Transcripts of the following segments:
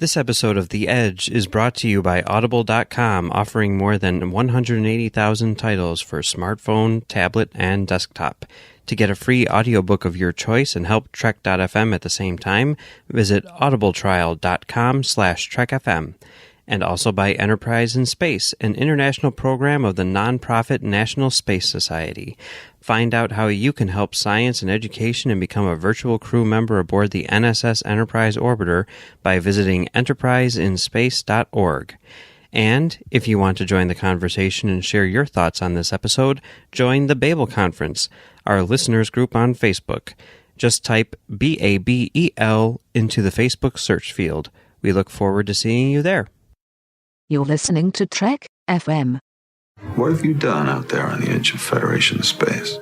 This episode of The Edge is brought to you by Audible.com, offering more than 180,000 titles for smartphone, tablet, and desktop. To get a free audiobook of your choice and help Trek.fm at the same time, visit audibletrial.com/trekfm. And also by Enterprise in Space, an international program of the nonprofit National Space Society. Find out how you can help science and education and become a virtual crew member aboard the NSS Enterprise Orbiter by visiting enterpriseinspace.org. And if you want to join the conversation and share your thoughts on this episode, join the Babel Conference, our listeners group on Facebook. Just type BABEL into the Facebook search field. We look forward to seeing you there. You're listening to Trek FM. What have you done out there on the edge of Federation space?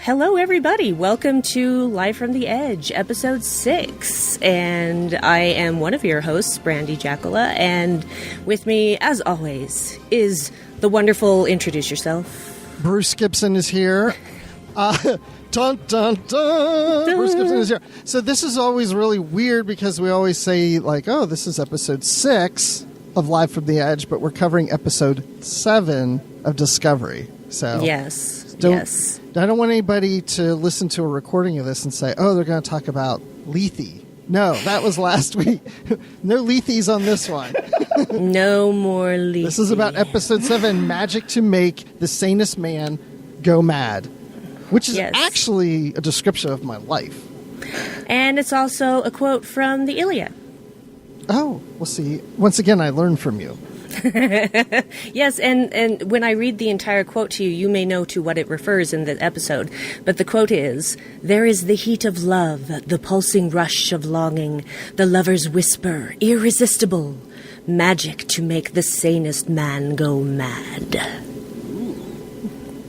Hello, everybody. Welcome to Live from the Edge, Episode 6. And I am one of your hosts, Brandi Jackola. And with me, as always, is the wonderful, introduce yourself. Bruce Gibson is here. Dun, dun, dun. Bruce Gibson is here. So this is always really weird because we always say, like, oh, this is Episode 6 of Live from the Edge, but we're covering Episode 7 of Discovery. So Yes. I don't want anybody to listen to a recording of this and say, oh, they're going to talk about Lethe. No, that was last week. No Lethes on this one. No more Lethe. This is about Episode 7, Magic to Make the Sanest Man Go Mad, which is actually a description of my life. And it's also a quote from the Iliad. Oh, we'll see. Once again, I learned from you. Yes, and when I read the entire quote to you, you may know to what it refers in the episode. But the quote is, "There is the heat of love, the pulsing rush of longing, the lover's whisper, irresistible, magic to make the sanest man go mad."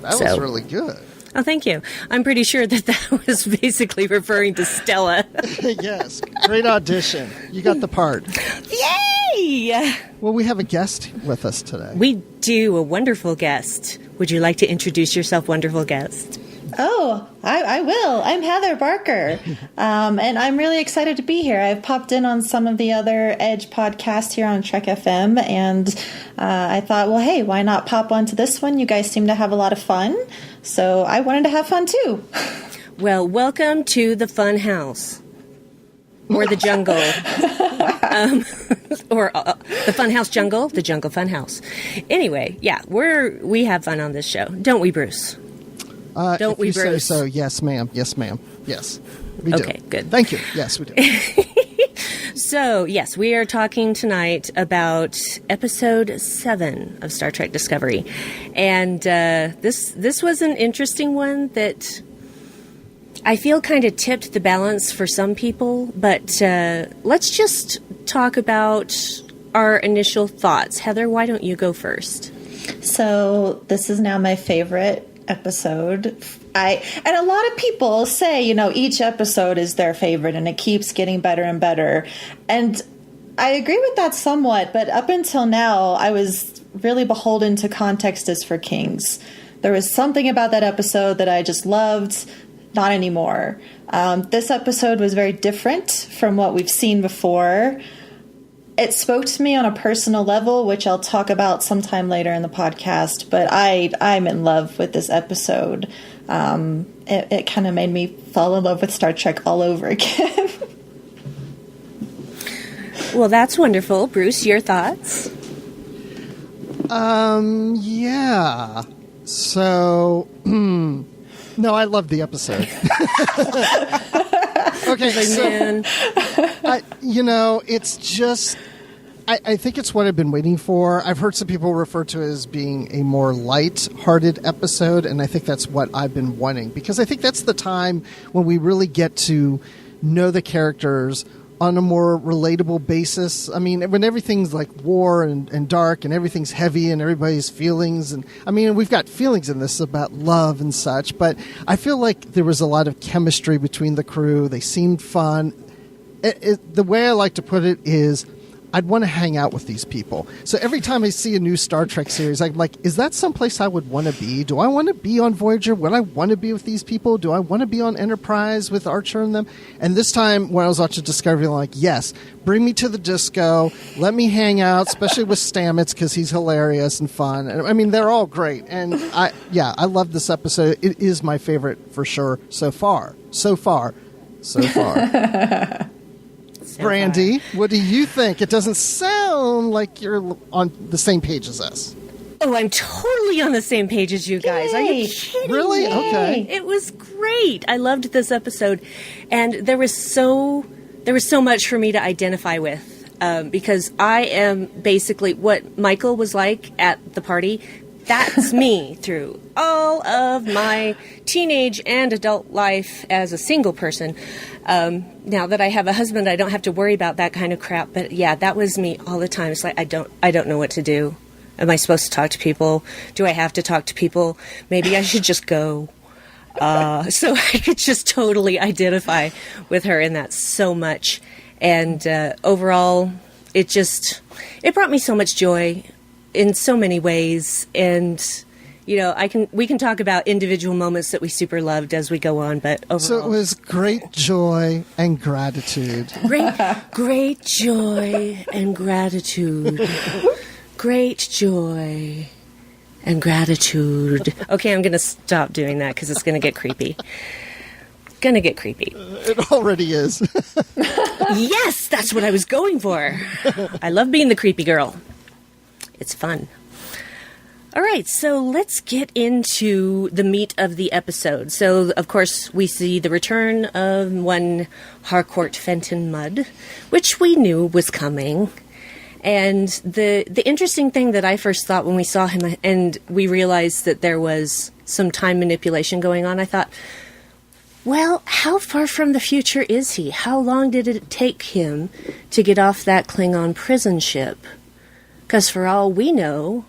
That was really good. Oh, thank you. I'm pretty sure that was basically referring to Stella. Yes, great audition. You got the part. Yay! Well, we have a guest with us today. We do, a wonderful guest. Would you like to introduce yourself, wonderful guest? Oh, I will. I'm Heather Barker, and I'm really excited to be here. I've popped in on some of the other Edge podcasts here on Trek FM, and I thought, well, hey, why not pop onto this one? You guys seem to have a lot of fun, so I wanted to have fun too. Well, welcome to the Fun House. Or the jungle. Or the Funhouse Jungle, the Jungle Funhouse. Anyway, yeah, we have fun on this show. Don't we, Bruce? Don't we, Bruce? So, yes, ma'am. Yes, ma'am. Yes, we do. Okay, good. Thank you. Yes, we do. So, yes, we are talking tonight about Episode 7 of Star Trek Discovery. And this was an interesting one that I feel kind of tipped the balance for some people, but let's just talk about our initial thoughts. Heather, why don't you go first? So this is now my favorite episode. And a lot of people say, each episode is their favorite and it keeps getting better and better. And I agree with that somewhat, but up until now, I was really beholden to Context is for Kings. There was something about that episode that I just loved. Not anymore. This episode was very different from what we've seen before. It spoke to me on a personal level, which I'll talk about sometime later in the podcast, but I'm in love with this episode. It kind of made me fall in love with Star Trek all over again. Well, that's wonderful. Bruce, your thoughts? Yeah. So, no, I loved the episode. Okay, so, it's just, I think it's what I've been waiting for. I've heard some people refer to it as being a more light-hearted episode, and I think that's what I've been wanting, because I think that's the time when we really get to know the characters on a more relatable basis. I mean, when everything's like war and dark and everything's heavy and everybody's feelings, and I mean, we've got feelings in this about love and such, but I feel like there was a lot of chemistry between the crew. They seemed fun. The way I like to put it is, I'd want to hang out with these people. So every time I see a new Star Trek series, I'm like, is that someplace I would want to be? Do I want to be on Voyager? Would I want to be with these people? Do I want to be on Enterprise with Archer and them? And this time when I was watching Discovery, I'm like, yes, bring me to the disco. Let me hang out, especially with Stamets because he's hilarious and fun. And, I mean, they're all great. And I love this episode. It is my favorite for sure so far. Brandi, what do you think? It doesn't sound like you're on the same page as us. Oh, I'm totally on the same page as you guys. Yay. Are you kidding Really? me? Okay. It was great. I loved this episode, and there was so much for me to identify with because I am basically what Michael was like at the party. That's me through all of my teenage and adult life as a single person. Now that I have a husband, I don't have to worry about that kind of crap. But yeah, that was me all the time. It's like I don't know what to do. Am I supposed to talk to people? Do I have to talk to people? Maybe I should just go. So I could just totally identify with her in that so much. And overall, it brought me so much joy in so many ways. And you know, we can talk about individual moments that we super loved as we go on, but overall. So it was great joy and gratitude. Great joy and gratitude. Great joy and gratitude. Okay, I'm going to stop doing that because it's going to get creepy. It already is. Yes, that's what I was going for. I love being the creepy girl. It's fun. All right, so let's get into the meat of the episode. So, of course, we see the return of one Harcourt Fenton Mudd, which we knew was coming. And the interesting thing that I first thought when we saw him and we realized that there was some time manipulation going on, I thought, well, how far from the future is he? How long did it take him to get off that Klingon prison ship? Because for all we know,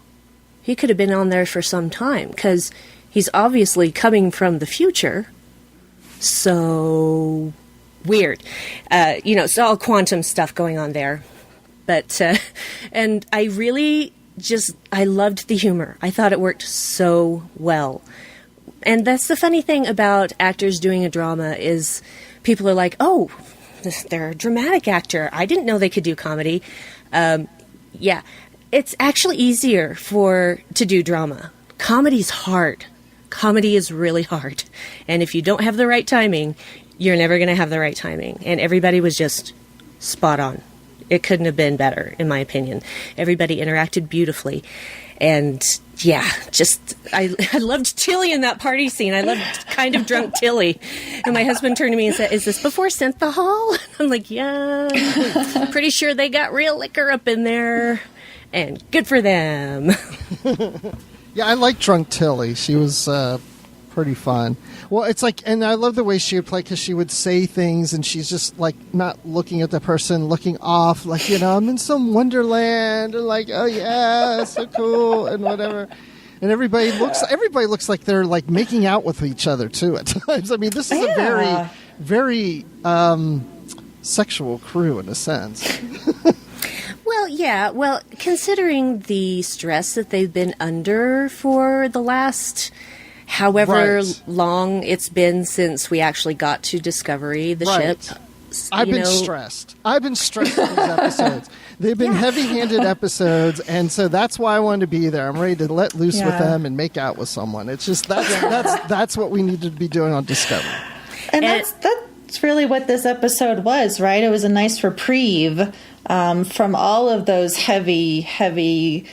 he could have been on there for some time, because he's obviously coming from the future. So weird. It's all quantum stuff going on there. But, and I really I loved the humor. I thought it worked so well. And that's the funny thing about actors doing a drama is people are like, oh, they're a dramatic actor. I didn't know they could do comedy. Yeah. It's actually easier to do drama. Comedy's hard. Comedy is really hard. And if you don't have the right timing, you're never going to have the right timing. And everybody was just spot on. It couldn't have been better, in my opinion. Everybody interacted beautifully. And yeah, I loved Tilly in that party scene. I loved kind of drunk Tilly. And my husband turned to me and said, is this before Synthahol? I'm like, yeah, pretty sure they got real liquor up in there. And good for them. Yeah, I like Drunk Tilly. She was pretty fun. Well, it's like, and I love the way she would play because she would say things and she's just like not looking at the person, looking off, like, I'm in some wonderland, and like, oh yeah, so cool, and whatever. And everybody looks like they're like making out with each other too at times. I mean, this is a very, very sexual crew in a sense. Well, yeah. Well, considering the stress that they've been under for the last however long it's been since we actually got to Discovery, the ship. I've been stressed with these episodes. They've been heavy-handed episodes, and so that's why I wanted to be there. I'm ready to let loose with them and make out with someone. It's just that's what we need to be doing on Discovery. And that's really what this episode was, right? It was a nice reprieve from all of those heavy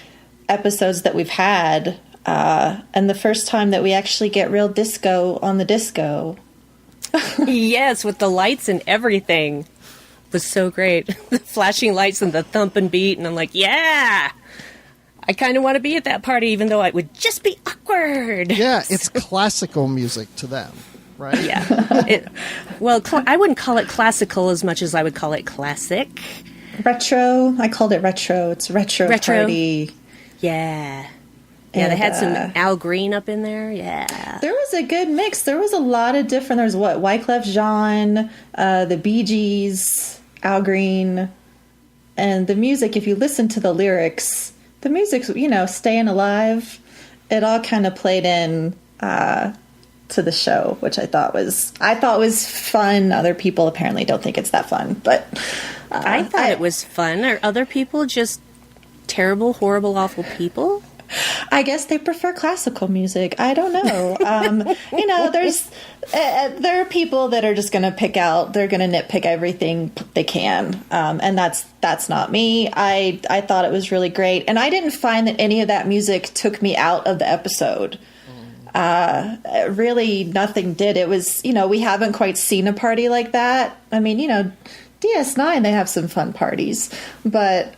episodes that we've had, and the first time that we actually get real disco on the disco. Yes, with the lights and everything. It was so great. The flashing lights and the thump and beat, and I'm like, yeah! I kind of want to be at that party, even though it would just be awkward. Yeah, it's classical music to them, right? Yeah. I wouldn't call it classical as much as I would call it classic. Retro. I called it retro. It's retro party. Yeah. Yeah, they had some Al Green up in there. Yeah. There was a good mix. There was a lot of different... There was Wyclef Jean, the Bee Gees, Al Green, And the music, if you listen to the lyrics, the music's, staying alive, it all kind of played in to the show, which I thought was fun. Other people apparently don't think it's that fun, but I thought it was fun. Are other people just terrible, horrible, awful people? I guess they prefer classical music. I don't know. There are people that are just going to they're going to nitpick everything they can. And that's not me. I thought it was really great. And I didn't find that any of that music took me out of the episode. Really nothing did. It was, we haven't quite seen a party like that. I mean, DS9, they have some fun parties, but,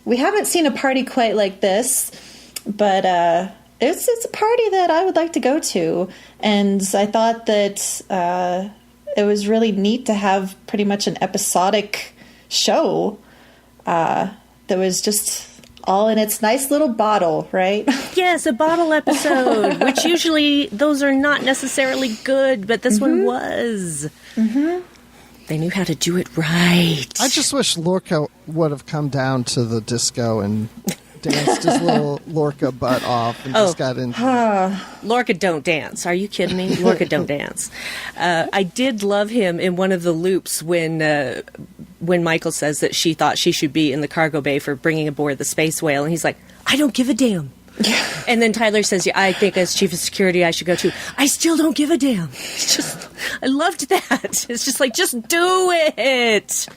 we haven't seen a party quite like this. But it's a party that I would like to go to. And I thought that it was really neat to have pretty much an episodic show that was just all in its nice little bottle, right? Yes, a bottle episode, which usually those are not necessarily good, but this one was. Mm-hmm. They knew how to do it right. I just wish Lorca would have come down to the disco and danced his little Lorca butt off and just got into Lorca don't dance. Are you kidding me? Lorca don't dance. I did love him in one of the loops when Michael says that she thought she should be in the cargo bay for bringing aboard the space whale, and he's like, I don't give a damn. And then Tyler says, I think as chief of security I should go too. I still don't give a damn. I loved that. It's just like, just do it.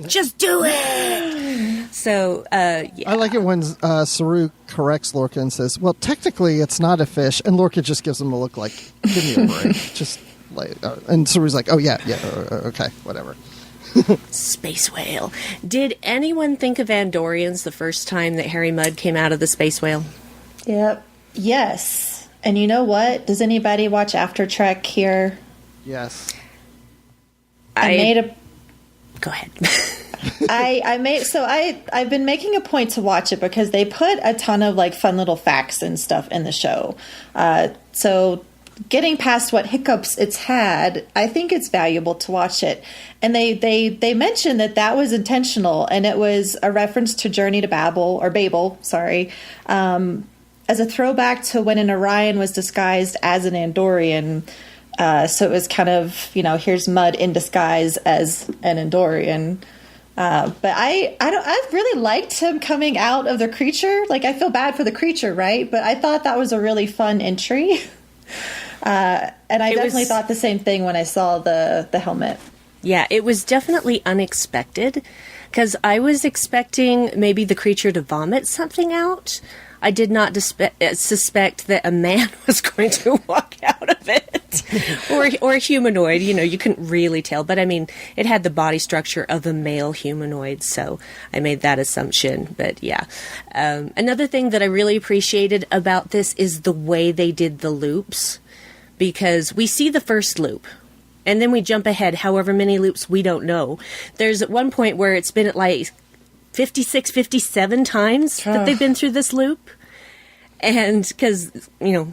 Just do it. So, yeah. I like it when Saru corrects Lorca and says, well, technically it's not a fish. And Lorca just gives him a look like, give me a break. Just like, and Saru's like, oh, yeah, okay, whatever. Space whale. Did anyone think of Andorians the first time that Harry Mudd came out of the space whale? Yep. Yes. And you know what? Does anybody watch After Trek here? Yes. Go ahead. I've been making a point to watch it because they put a ton of like fun little facts and stuff in the show. So getting past what hiccups it's had, I think it's valuable to watch it. And they mentioned that was intentional, and it was a reference to Journey to Babel, sorry, as a throwback to when an Orion was disguised as an Andorian. So it was kind of, here's Mudd in disguise as an Andorian. But I really liked him coming out of the creature. Like, I feel bad for the creature, right? But I thought that was a really fun entry. And I definitely thought the same thing when I saw the helmet. Yeah, it was definitely unexpected, because I was expecting maybe the creature to vomit something out. I did not suspect that a man was going to walk out of it, or a humanoid. You couldn't really tell, but I mean, it had the body structure of a male humanoid, so I made that assumption. But yeah, another thing that I really appreciated about this is the way they did the loops, because we see the first loop, and then we jump ahead however many loops we don't know. There's at one point where it's been at like 56, 57 times that they've been through this loop. And because,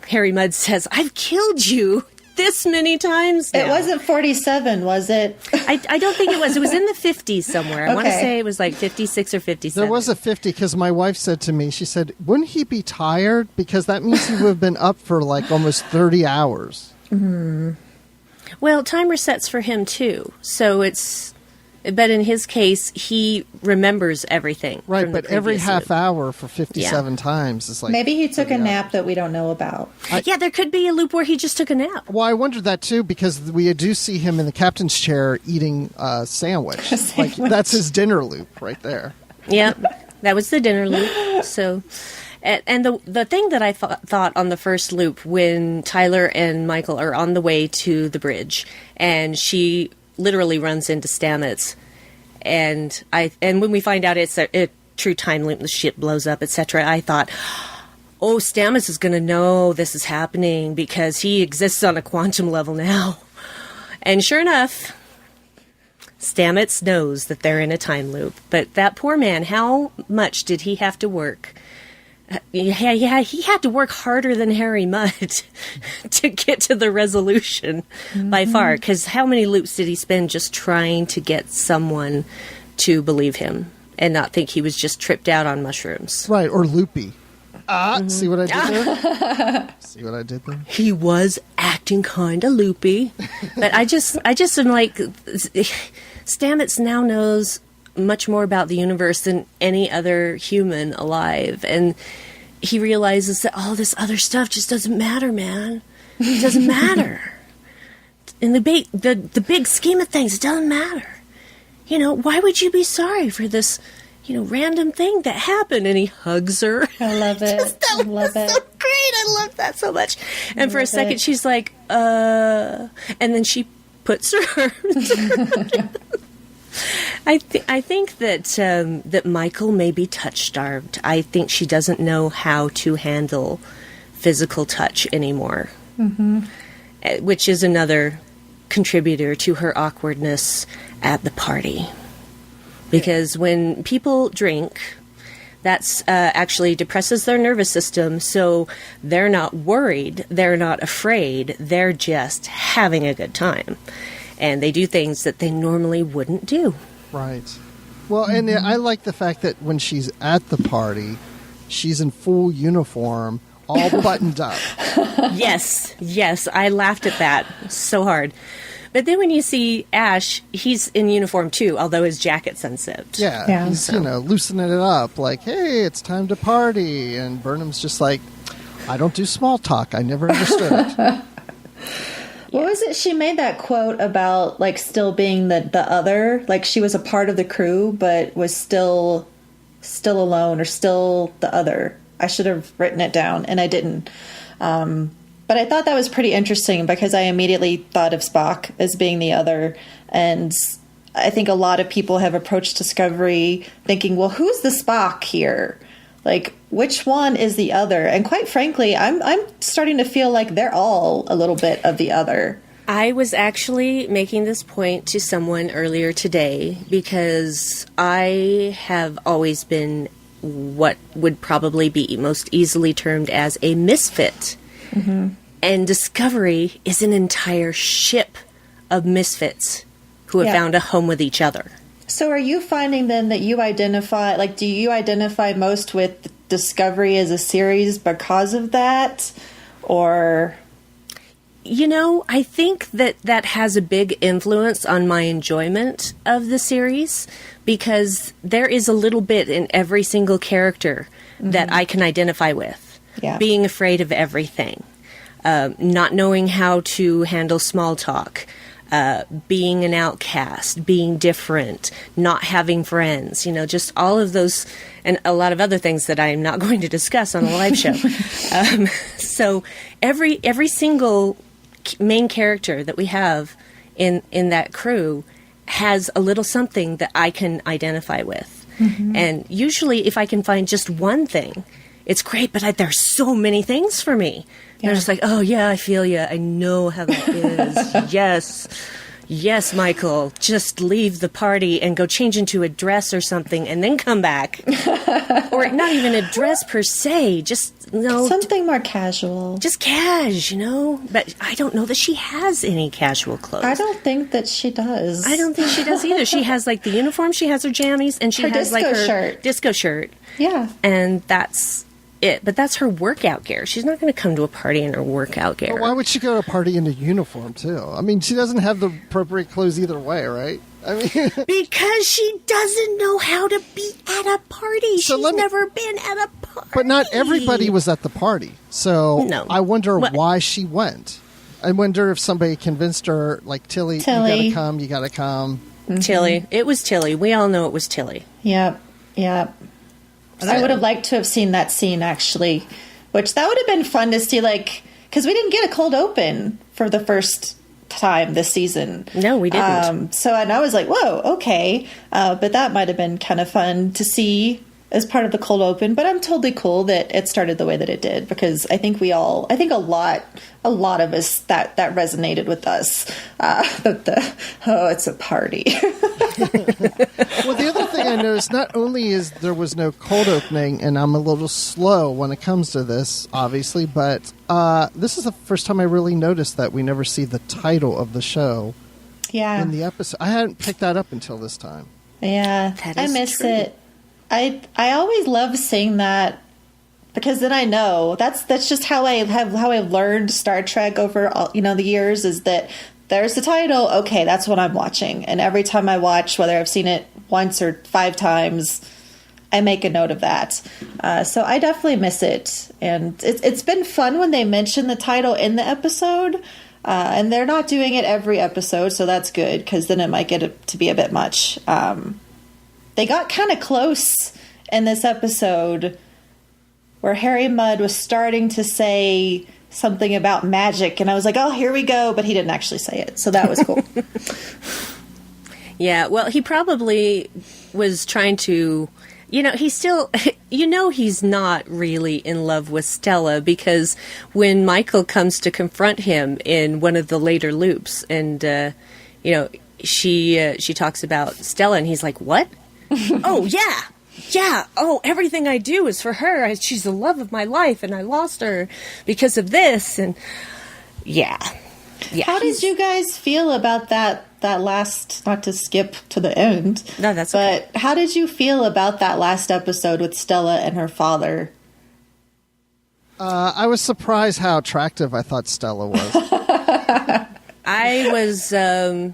Harry Mudd says, I've killed you this many times now. It wasn't 47, was it? I don't think it was. It was in the 50s somewhere. I want to say it was like 56 or 57. There was a 50, because my wife said to me, she said, wouldn't he be tired? Because that means he would have been up for like almost 30 hours. Mm-hmm. Well, time resets for him too. So but in his case, he remembers everything. Right, but every half hour for 57 times is like... Maybe he took a nap that we don't know about. There could be a loop where he just took a nap. Well, I wondered that too, because we do see him in the captain's chair eating a sandwich. Like, that's his dinner loop right there. Yeah, that was the dinner loop. So... And the thing that I thought on the first loop, when Tyler and Michael are on the way to the bridge, and she literally runs into Stamets, and when we find out it's a true time loop, the ship blows up, etc., I thought, oh, Stamets is going to know this is happening because he exists on a quantum level now. And sure enough, Stamets knows that they're in a time loop. But that poor man, how much did he have to work? Yeah, he had to work harder than Harry Mudd to get to the resolution by far. Because how many loops did he spend just trying to get someone to believe him? and not think he was just tripped out on mushrooms. Right, or loopy. See what I did there? See what I did there? He was acting kind of loopy. But I just am like, Stamets now knows much more about the universe than any other human alive. And he realizes that all this other stuff just doesn't matter, man. It doesn't matter. In the big scheme of things, it doesn't matter. You know, why would you be sorry for this, random thing that happened? And he hugs her. I love it. I love it. So great. I love that so much. And for a second, she's like, and then she puts her. I think that Michael may be touch-starved. I think she doesn't know how to handle physical touch anymore, which is another contributor to her awkwardness at the party. Because when people drink, that's actually depresses their nervous system, so they're not worried, they're not afraid, they're just having a good time. And they do things that they normally wouldn't do. Right. Well, and I like the fact that when she's at the party, she's in full uniform, all buttoned up. Yes, I laughed at that so hard. But then when you see Ash, he's in uniform too, although his jacket's unzipped. Yeah. He's, loosening it up, like, hey, it's time to party. And Burnham's just like, I don't do small talk. I never understood it. What was it? She made that quote about, like, still being the other. Like, she was a part of the crew, but was still alone or still the other. I should have written it down, and I didn't. But I thought that was pretty interesting because I immediately thought of Spock as being the other. And I think a lot of people have approached Discovery thinking, well, who's the Spock here? Like, which one is the other? And quite frankly, I'm starting to feel like they're all a little bit of the other. I was actually making this point to someone earlier today because I have always been what would probably be most easily termed as a misfit. Mm-hmm. And Discovery is an entire ship of misfits who have found a home with each other. So are you finding then that you identify, do you identify most with Discovery as a series because of that? Or... I think that has a big influence on my enjoyment of the series because there is a little bit in every single character that I can identify with. Yeah. Being afraid of everything, not knowing how to handle small talk, being an outcast, being different, not having friends, just all of those and a lot of other things that I'm not going to discuss on a live show. So every single main character that we have in that crew has a little something that I can identify with. Mm-hmm. And usually if I can find just one thing, it's great, but there's so many things for me. Yeah. I'm just like, oh, yeah, I feel you. I know how that is. Yes, Michael, just leave the party and go change into a dress or something and then come back. Or not even a dress per se, just, something more casual. Just cash, But I don't know that she has any casual clothes. I don't think that she does. I don't think she does either. She has, the uniform, she has her jammies, and she has, her disco shirt. Yeah. And that's it. But that's her workout gear. She's not going to come to a party in her workout gear. But why would she go to a party in a uniform, too? I mean, she doesn't have the appropriate clothes either way, right? I mean, because she doesn't know how to be at a party. So she's never been at a party. But not everybody was at the party. So no. I wonder why she went. I wonder if somebody convinced her, like, Tilly. You gotta come. Mm-hmm. Tilly. It was Tilly. We all know it was Tilly. Yep. I would have liked to have seen that scene, actually, which that would have been fun to see, because we didn't get a cold open for the first time this season. No, we didn't. And I was like, whoa, okay. But that might have been kind of fun to see as part of the cold open. But I'm totally cool that it started the way that it did, because I think a lot of us, that resonated with us. It's a party. Well, the other thing I noticed, not only is there was no cold opening, and I'm a little slow when it comes to this, obviously, but this is the first time I really noticed that we never see the title of the show in the episode. I hadn't picked that up until this time. Yeah, I miss it. I always love seeing that, because then I know that's just how I've learned Star Trek over all, the years, is that there's the title. Okay, that's what I'm watching. And every time I watch, whether I've seen it once or 5 times, I make a note of that. So I definitely miss it. And it's been fun when they mention the title in the episode. And they're not doing it every episode, so that's good, because then it might get to be a bit much. They got kind of close in this episode where Harry Mudd was starting to say something about magic, and I was like, oh, here we go, but he didn't actually say it, so that was cool. Yeah, well, he probably was trying to, he's still, he's not really in love with Stella, because when Michael comes to confront him in one of the later loops, and, she talks about Stella, and he's like, what? Oh, yeah. Yeah, everything I do is for her. She's the love of my life, and I lost her because of this, and yeah. How did you guys feel about that last, not to skip to the end? No, that's okay. But how did you feel about that last episode with Stella and her father? I was surprised how attractive I thought Stella was. I was a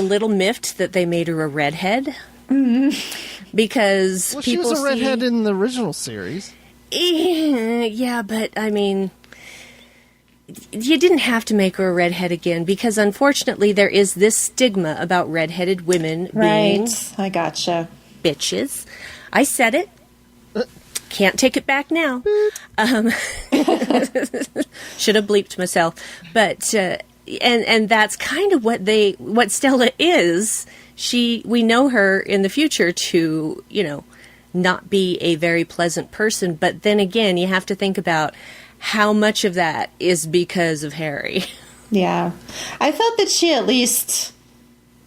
little miffed that they made her a redhead. Mm-hmm. Because she people was a redhead in the original series. Yeah, but I mean, you didn't have to make her a redhead again, because unfortunately there is this stigma about redheaded women being I gotcha. Bitches. I said it. Can't take it back now. Should have bleeped myself. But and that's kind of what Stella is. We know her in the future to, not be a very pleasant person. But then again, you have to think about how much of that is because of Harry. Yeah. I felt that she at least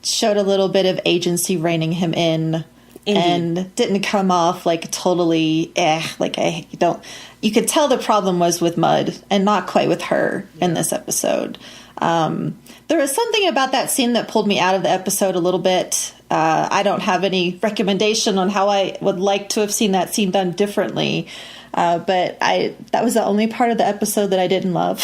showed a little bit of agency reining him in. Indeed. And didn't come off like totally, you could tell the problem was with Mudd and not quite with her in this episode. There was something about that scene that pulled me out of the episode a little bit. I don't have any recommendation on how I would like to have seen that scene done differently. But that was the only part of the episode that I didn't love.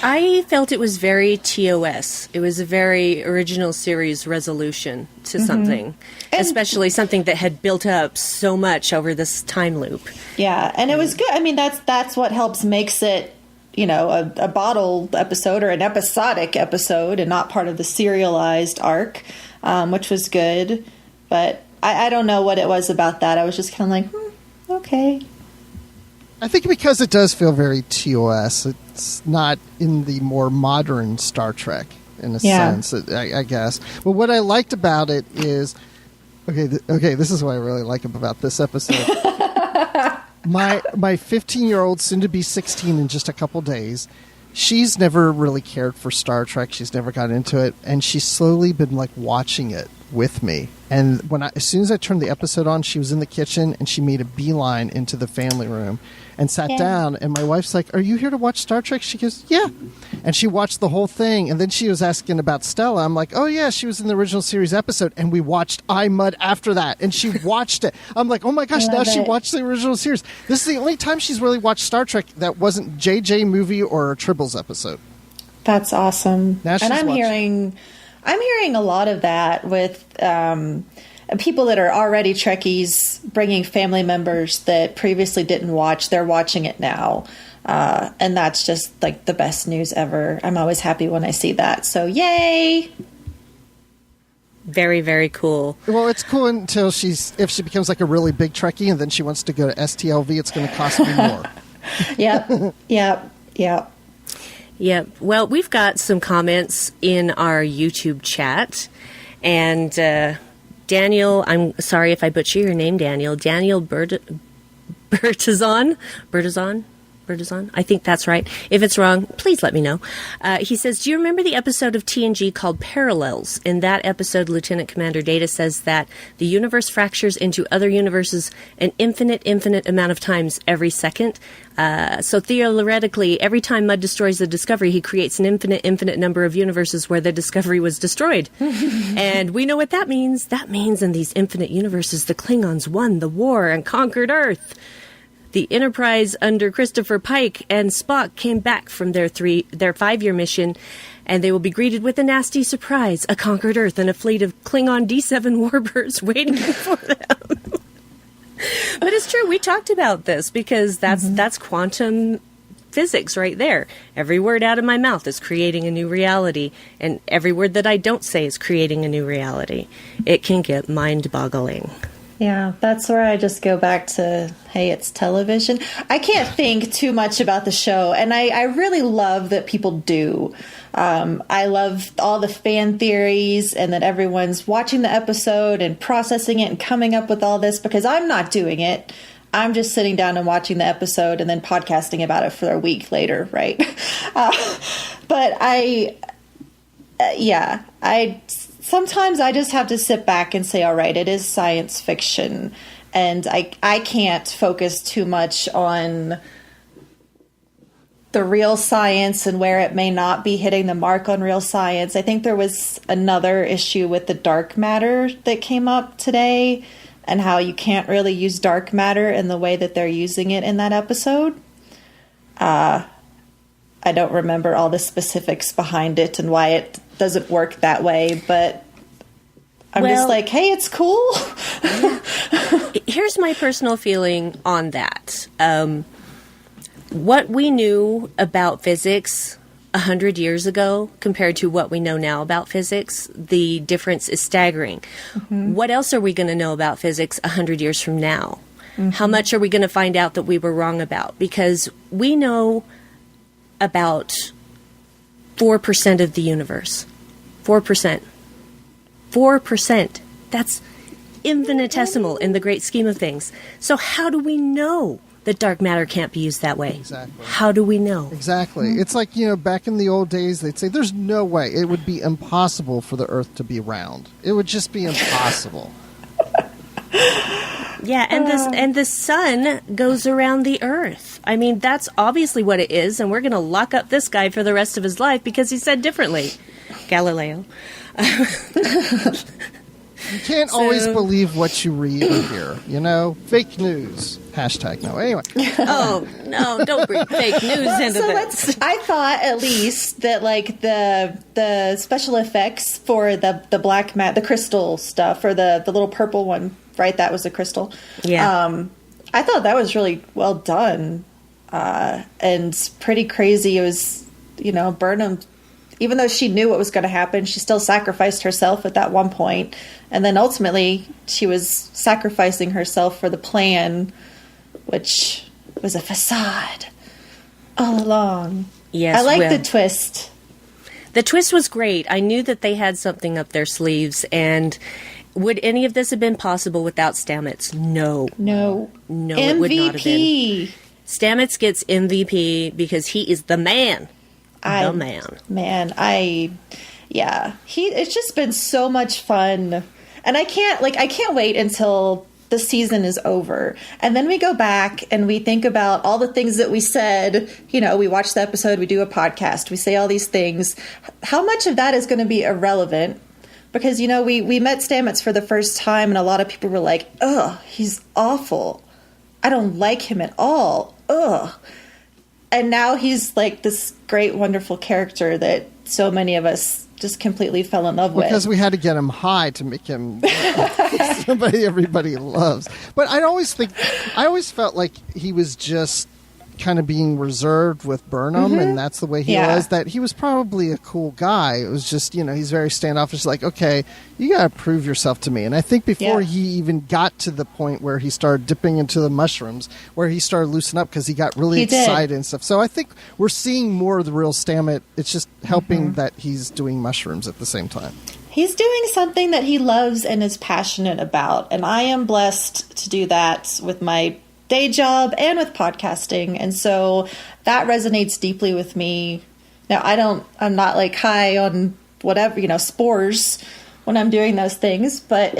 I felt it was very TOS. It was a very original series resolution to something, especially something that had built up so much over this time loop. Yeah, and it was good. I mean, that's what makes it, a bottle episode or an episodic episode and not part of the serialized arc, which was good. But I don't know what it was about that. I was just kind of like, okay. I think because it does feel very TOS, it's not in the more modern Star Trek in a sense, I guess. But what I liked about it is, this is what I really like about this episode. My 15-year-old, soon to be 16 in just a couple days, she's never really cared for Star Trek. She's never got into it, and she's slowly been watching it with me. And as soon as I turned the episode on, she was in the kitchen and she made a beeline into the family room and sat down. And my wife's like, "Are you here to watch Star Trek?" She goes, "Yeah." And she watched the whole thing. And then she was asking about Stella. I'm like, "Oh yeah, she was in the original series episode." And we watched I Mudd after that. And she watched it. I'm like, "Oh my gosh, now she watched the original series." This is the only time she's really watched Star Trek that wasn't JJ movie or a Tribbles episode. That's awesome. Now she's I'm hearing a lot of that with people that are already Trekkies bringing family members that previously didn't watch. They're watching it now. And that's just the best news ever. I'm always happy when I see that. So yay. Very, very cool. Well, it's cool until if she becomes a really big Trekkie and then she wants to go to STLV, it's going to cost me more. Yep. Yep. Well, we've got some comments in our YouTube chat. And Daniel, I'm sorry if I butcher your name, Daniel. Daniel Bertazon. Bertazon. I think that's right. If it's wrong, please let me know. He says, do you remember the episode of TNG called Parallels? In that episode, Lieutenant Commander Data says that the universe fractures into other universes an infinite amount of times every second. So theoretically, every time Mudd destroys the Discovery, he creates an infinite number of universes where the Discovery was destroyed. And we know what that means. That means in these infinite universes, the Klingons won the war and conquered Earth. The Enterprise under Christopher Pike and Spock came back from their 5-year mission, and they will be greeted with a nasty surprise, a conquered Earth and a fleet of Klingon D7 warbirds waiting for them. But it's true, we talked about this because that's quantum physics right there. Every word out of my mouth is creating a new reality, and every word that I don't say is creating a new reality. It can get mind-boggling. Yeah, that's where I just go back to, hey, it's television. I can't think too much about the show, and I really love that people do. I love all the fan theories and that everyone's watching the episode and processing it and coming up with all this, because I'm not doing it. I'm just sitting down and watching the episode and then podcasting about it for a week later, right? But sometimes I just have to sit back and say, all right, it is science fiction. And I can't focus too much on the real science and where it may not be hitting the mark on real science. I think there was another issue with the dark matter that came up today and how you can't really use dark matter in the way that they're using it in that episode. I don't remember all the specifics behind it and why it doesn't work that way, but I'm just like, hey, it's cool. Here's my personal feeling on that. What we knew about physics 100 years ago compared to what we know now about physics, the difference is staggering. Mm-hmm. What else are we going to know about physics 100 years from now? Mm-hmm. How much are we going to find out that we were wrong about? Because we know about 4% of the universe. 4%. 4%. That's infinitesimal in the great scheme of things. So how do we know that dark matter can't be used that way? Exactly. How do we know? Exactly. It's like, back in the old days, they'd say there's no way. It would be impossible for the Earth to be round. It would just be impossible. Yeah, and the sun goes around the Earth. I mean, that's obviously what it is, and we're going to lock up this guy for the rest of his life because he said differently. Galileo. You can't always believe what you read or hear, Fake news. # no. Anyway. Oh, no, don't bring fake news into this. I thought at least that, like, the special effects for the black mat, the crystal stuff, or the little purple one, right? That was the crystal. Yeah. I thought that was really well done and pretty crazy. It was, Burnham, even though she knew what was going to happen, she still sacrificed herself at that one point. And then ultimately, she was sacrificing herself for the plan, which was a facade all along. Yes, I like the twist. The twist was great. I knew that they had something up their sleeves, and would any of this have been possible without Stamets? No. No, it would not have been. MVP. Stamets gets MVP because he is the man. It's just been so much fun. And I can't wait until the season is over. And then we go back and we think about all the things that we said. We watch the episode, we do a podcast, we say all these things. How much of that is going to be irrelevant? Because, we met Stamets for the first time and a lot of people were like, ugh, he's awful. I don't like him at all. Ugh. And now he's like this great, wonderful character that so many of us just completely fell in love with. Because we had to get him high to make him somebody everybody loves. But I always felt like he was just kind of being reserved with Burnham, and that's the way he was, that he was probably a cool guy. It was just, he's very standoffish, like, okay, you got to prove yourself to me. And I think before he even got to the point where he started dipping into the mushrooms, where he started loosening up because he got really excited and stuff. So I think we're seeing more of the real Stamets. It's just helping that he's doing mushrooms at the same time. He's doing something that he loves and is passionate about. And I am blessed to do that with my day job and with podcasting. And so that resonates deeply with me. Now, I'm not like high on whatever, spores when I'm doing those things, but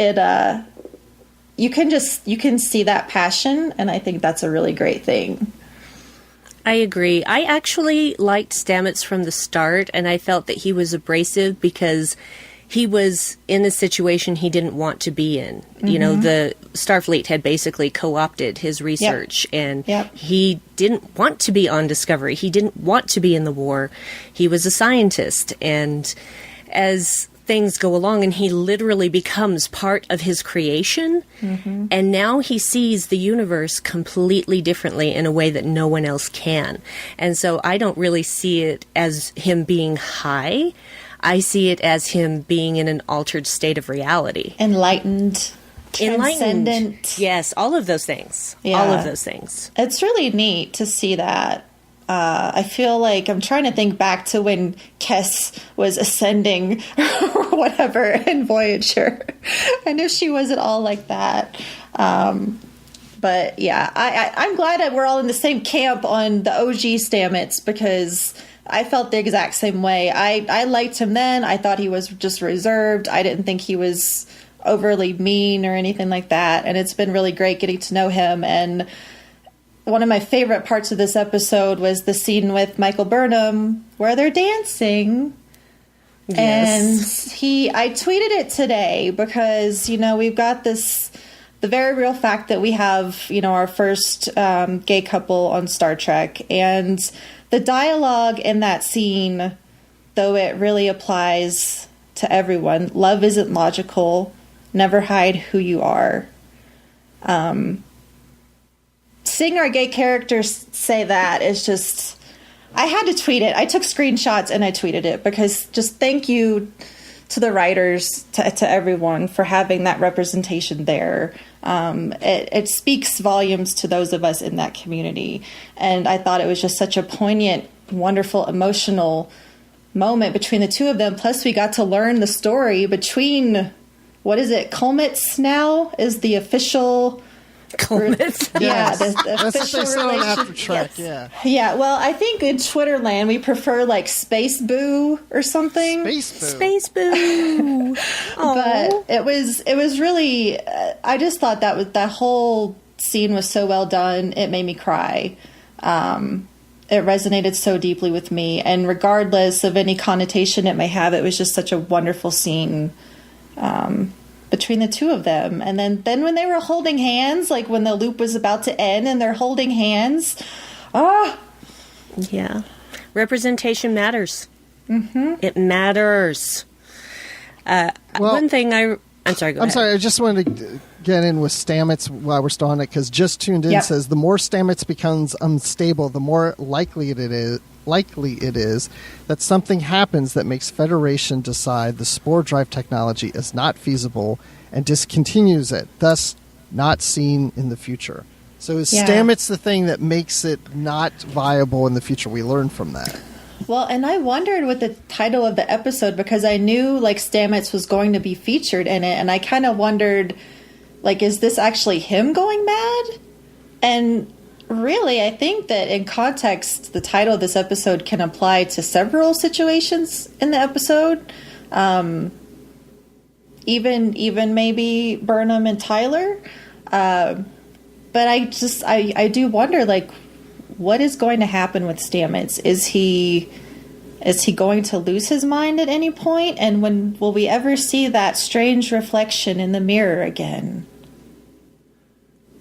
you can see that passion. And I think that's a really great thing. I agree. I actually liked Stamets from the start, and I felt that he was abrasive because he was in a situation he didn't want to be in. Mm-hmm. The Starfleet had basically co-opted his research, and he didn't want to be on Discovery. He didn't want to be in the war. He was a scientist, and as things go along, and he literally becomes part of his creation, and now he sees the universe completely differently in a way that no one else can. And so I don't really see it as him being high. I see it as him being in an altered state of reality. Enlightened. Transcendent. Yes, all of those things. Yeah. All of those things. It's really neat to see that. I feel like I'm trying to think back to when Kes was ascending or whatever in Voyager. I know she wasn't all like that. But yeah, I'm glad that we're all in the same camp on the OG Stamets, because I felt the exact same way. I liked him then. I thought he was just reserved. I didn't think he was overly mean or anything like that. And it's been really great getting to know him. And one of my favorite parts of this episode was the scene with Michael Burnham where they're dancing. Yes. And I tweeted it today because, we've got the very real fact that we have, our first gay couple on Star Trek. And the dialogue in that scene, though it really applies to everyone, love isn't logical, never hide who you are. Seeing our gay characters say that is just, I had to tweet it. I took screenshots and I tweeted it because just thank you to the writers, to everyone for having that representation there. It speaks volumes to those of us in that community. And I thought it was just such a poignant, wonderful, emotional moment between the two of them. Plus we got to learn the story between, what is it? Colmets now is the official... Colmets. Yeah, Yes. the That's official what they say on relation. After Trek, Yes. yeah. Yeah, well, I think in Twitterland we prefer like Space Boo or something. Space Boo. Space Boo. But it was really, I just thought that whole scene was so well done. It made me cry. It resonated so deeply with me, and regardless of any connotation it may have, it was just such a wonderful scene. Between the two of them. And then when they were holding hands, like when the loop was about to end and they're holding hands. Yeah. Representation matters. It matters. One thing I'm sorry, go ahead. I'm sorry, I just wanted to get in with Stamets while we're still on it, because Just Tuned In says the more Stamets becomes unstable, the more likely it is that something happens that makes Federation decide the spore drive technology is not feasible and discontinues it, thus not seen in the future. So is Stamets the thing that makes it not viable in the future? We learn from that. Well, and I wondered with the title of the episode, because I knew like Stamets was going to be featured in it, and I kind of wondered, like, is this actually him going mad? And really, I think that in context, the title of this episode can apply to several situations in the episode. Even maybe Burnham and Tyler. But I do wonder, like, what is going to happen with Stamets? Is he going to lose his mind at any point? And when will we ever see that strange reflection in the mirror again?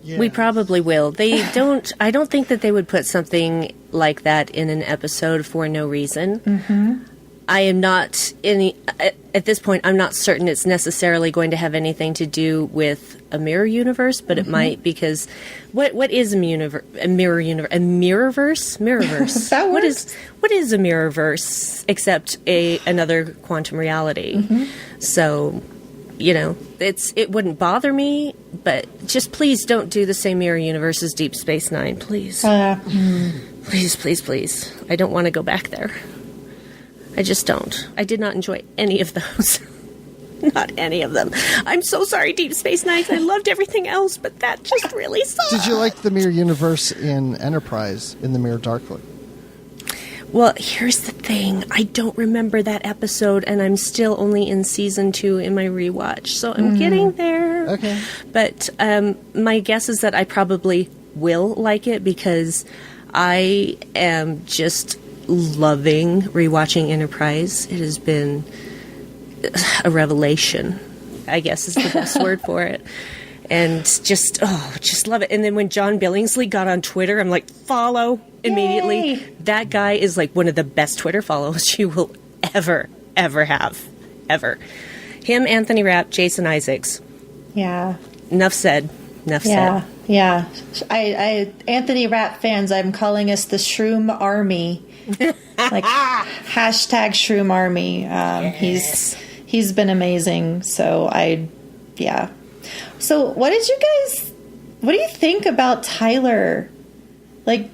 Yes. We probably will. I don't think that they would put something like that in an episode for no reason. I am not at this point, I'm not certain it's necessarily going to have anything to do with a mirror universe, but it might, because what is a mirror universe? A mirrorverse? Mirrorverse. That works. What is a mirrorverse except another quantum reality? So, it wouldn't bother me, but just please don't do the same mirror universe as Deep Space Nine, please. Please. I don't want to go back there. I just don't. I did not enjoy any of those. Not any of them. I'm so sorry, Deep Space Nine. I loved everything else, but that just really sucked. Did you like the Mirror Universe in Enterprise, in the Mirror Darkly? Well, here's the thing. I don't remember that episode, and I'm still only in season 2 in my rewatch, so I'm getting there. Okay. But my guess is that I probably will like it because I am just loving rewatching Enterprise. It has been a revelation, I guess is the best word for it. And just love it. And then when John Billingsley got on Twitter, I'm like, follow immediately. Yay. That guy is like one of the best Twitter follows you will ever have. Ever. Him, Anthony Rapp, Jason Isaacs. Yeah. Enough said. Yeah. I Anthony Rapp fans, I'm calling us the Shroom Army. Like hashtag Shroom Army. Yes. He's been amazing. So So what do you think about Tyler? Like,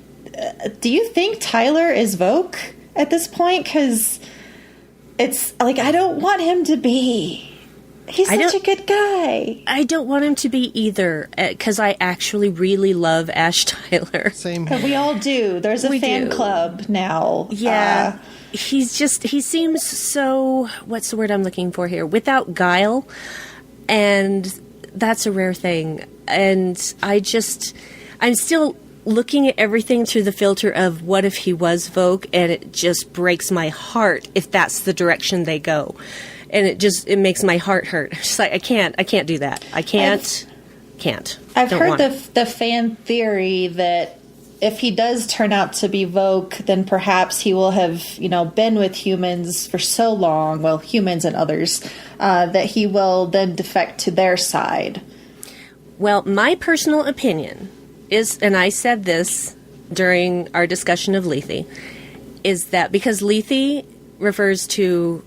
do you think Tyler is Vogue at this point? Because it's like, I don't want him to be. He's such a good guy. I don't want him to be either, because I actually really love Ash Tyler. Same. We all do. There's a fan club now. Yeah. He seems so, what's the word I'm looking for here? Without guile. And that's a rare thing. And I'm still looking at everything through the filter of what if he was Vogue, and it just breaks my heart if that's the direction they go. And it makes my heart hurt. It's like, I can't do that. I can't. I've Don't heard want the fan theory that if he does turn out to be Vogue, then perhaps he will have, been with humans for so long, well, humans and others, that he will then defect to their side. Well, my personal opinion is, and I said this during our discussion of Lethe, is that because Lethe refers to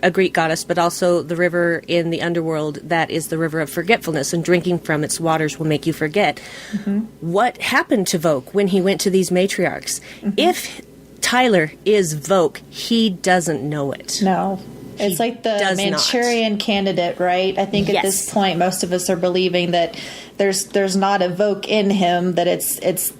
a Greek goddess, but also the river in the underworld that is the river of forgetfulness, and drinking from its waters will make you forget. Mm-hmm. What happened to Vogue when he went to these matriarchs? Mm-hmm. If Tyler is Vogue, he doesn't know it. No. It's like the Manchurian candidate, right? I think at this point, most of us are believing that there's not a Vogue in him, that it's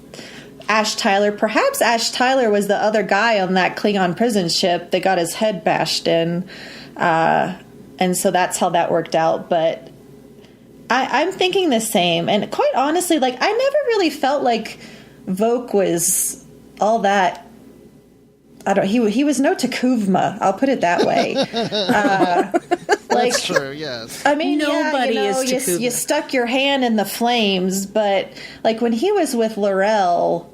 Ash Tyler. Perhaps Ash Tyler was the other guy on that Klingon prison ship that got his head bashed in. And so that's how that worked out. But I'm thinking the same. And quite honestly, like, I never really felt like Vogue was all that. He was no Takuvma. I'll put it that way. That's true, yes. I mean, nobody is Takuvma. You stuck your hand in the flames, but like when he was with L'Rell,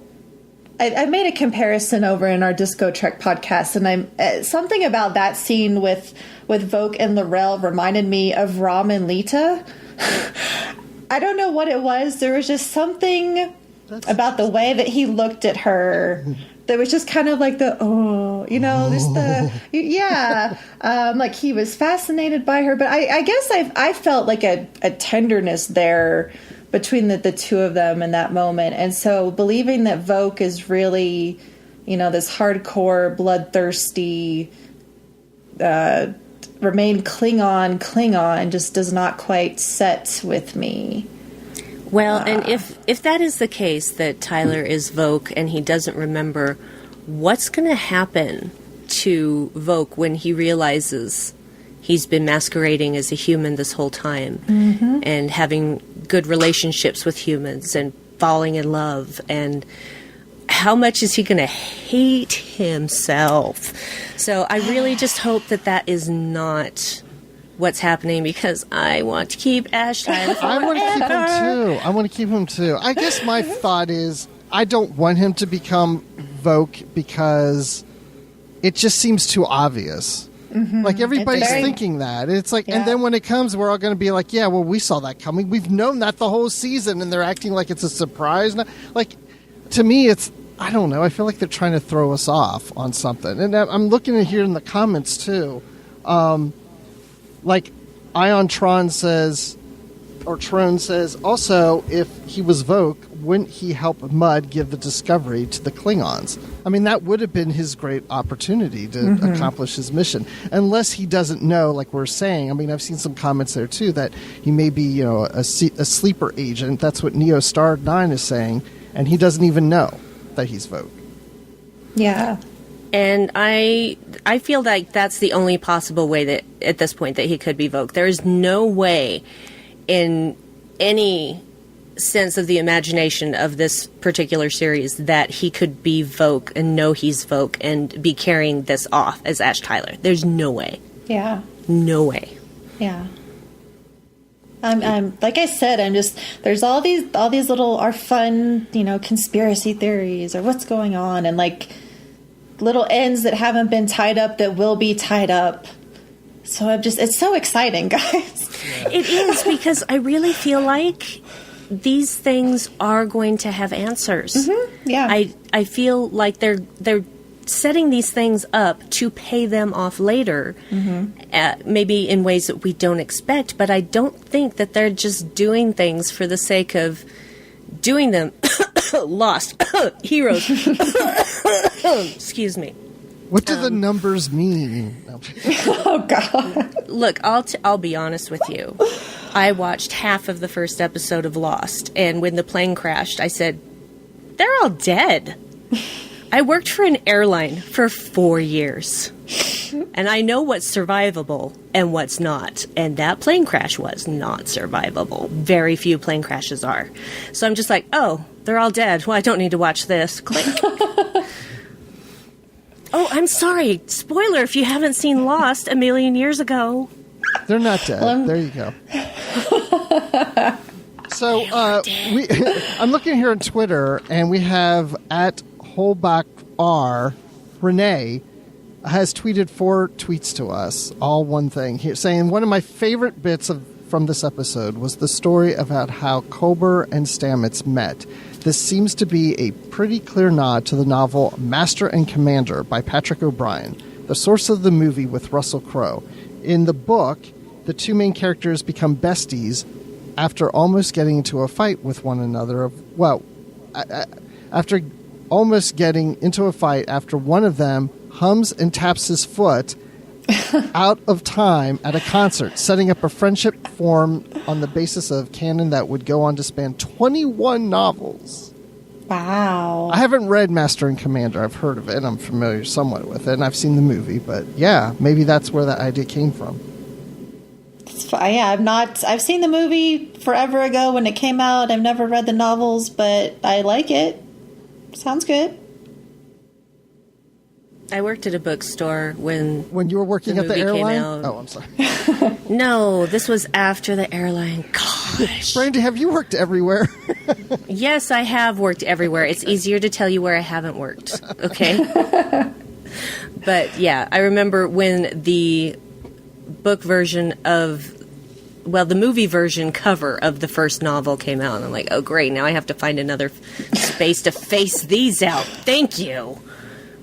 I made a comparison over in our Disco Trek podcast, and something about that scene with Vogue and L'Rell reminded me of Ram and Lita. I don't know what it was. There was just something about the way that he looked at her that was just kind of like like he was fascinated by her. But I guess I felt like a tenderness there between the two of them in that moment. And so believing that Vogue is really, this hardcore, bloodthirsty, remain Klingon just does not quite set with me. Well, and if that is the case, that Tyler is Vogue and he doesn't remember, what's going to happen to Vogue when he realizes he's been masquerading as a human this whole time, and having good relationships with humans and falling in love, and how much is he going to hate himself? So I really just hope that is not what's happening, because I want to keep Ash Tyler forever. I want to keep him too. I guess my thought is I don't want him to become Vogue because it just seems too obvious. Mm-hmm. Like everybody's thinking that. It's like, and then when it comes, we're all going to be like, yeah, well, we saw that coming. We've known that the whole season, and they're acting like it's a surprise. Like, to me, it's, I don't know. I feel like they're trying to throw us off on something. And I'm looking at here in the comments too. Like, Ion Tron says, or Trone says, also, if he was Vogue, wouldn't he help Mudd give the discovery to the Klingons? I mean, that would have been his great opportunity to accomplish his mission. Unless he doesn't know, like we're saying. I mean, I've seen some comments there, too, that he may be, a sleeper agent. That's what Neo Star 9 is saying. And he doesn't even know that he's Vogue. Yeah. And I feel like that's the only possible way that, at this point, that he could be Vogue. There is no way in any sense of the imagination of this particular series that he could be Vogue and know he's Vogue and be carrying this off as Ash Tyler. There's no way. Yeah. No way. Yeah. I'm like I said, I'm just, there's all these little, our fun, conspiracy theories or what's going on, and like little ends that haven't been tied up that will be tied up. So it's so exciting, guys. It is, because I really feel like these things are going to have answers. Mm-hmm. Yeah. I feel like they're setting these things up to pay them off later, maybe in ways that we don't expect, but I don't think that they're just doing things for the sake of doing them. Lost. Heroes. Excuse me. What do the numbers mean? Oh, God. Look, I'll be honest with you. I watched half of the first episode of Lost, and when the plane crashed, I said, they're all dead. I worked for an airline for 4 years, and I know what's survivable and what's not, and that plane crash was not survivable. Very few plane crashes are. So I'm just like, oh, they're all dead. Well, I don't need to watch this. Click. Oh, I'm sorry. Spoiler if you haven't seen Lost a million years ago. They're not dead. There you go. So I'm looking here on Twitter, and we have at Holbach R. Renee has tweeted 4 tweets to us, all one thing, here, saying one of my favorite bits from this episode was the story about how Kober and Stamets met. This seems to be a pretty clear nod to the novel Master and Commander by Patrick O'Brien, the source of the movie with Russell Crowe. In the book, the two main characters become besties after almost getting into a fight with one another. After almost getting into a fight after one of them hums and taps his foot out of time at a concert, setting up a friendship formed on the basis of canon that would go on to span 21 novels. Wow. I haven't read Master and Commander. I've heard of it. I'm familiar somewhat with it, and I've seen the movie. But yeah, maybe that's where that idea came from. Yeah, I've seen the movie forever ago when it came out. I've never read the novels, but I like it. Sounds good. I worked at a bookstore when you were working at the airline? Out. Oh, I'm sorry. No, this was after the airline. Gosh. Brandi, have you worked everywhere? Yes, I have worked everywhere. It's easier to tell you where I haven't worked, okay? But yeah, I remember when the book version the movie version cover of the first novel came out, and I'm like, oh great, now I have to find another space to face these out. Thank you.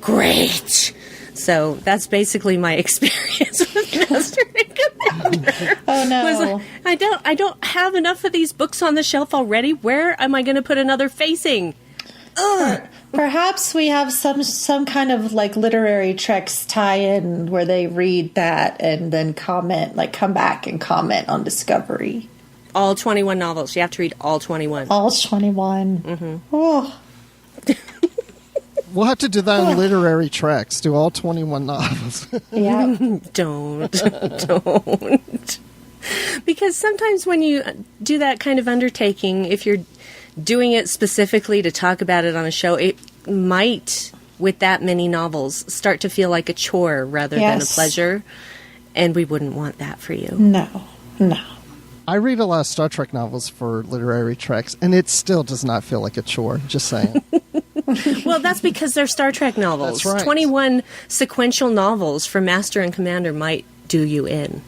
Great. So that's basically my experience with Master and Commander. Oh no. I don't have enough of these books on the shelf already. Where am I going to put another facing? Ugh. Perhaps we have some kind of like literary Treks tie-in where they read that and then comment, like come back and comment on Discovery. All 21 novels. You have to read all 21. All 21. Mm-hmm. Oh. We'll have to do that on literary Treks. Do all 21 novels. Yeah. Don't. Because sometimes when you do that kind of undertaking, if you're doing it specifically to talk about it on a show, it might, with that many novels, start to feel like a chore rather than a pleasure. And we wouldn't want that for you. No. I read a lot of Star Trek novels for literary Treks, and it still does not feel like a chore, just saying. Well, that's because they're Star Trek novels. That's right. 21 sequential novels for Master and Commander might do you in.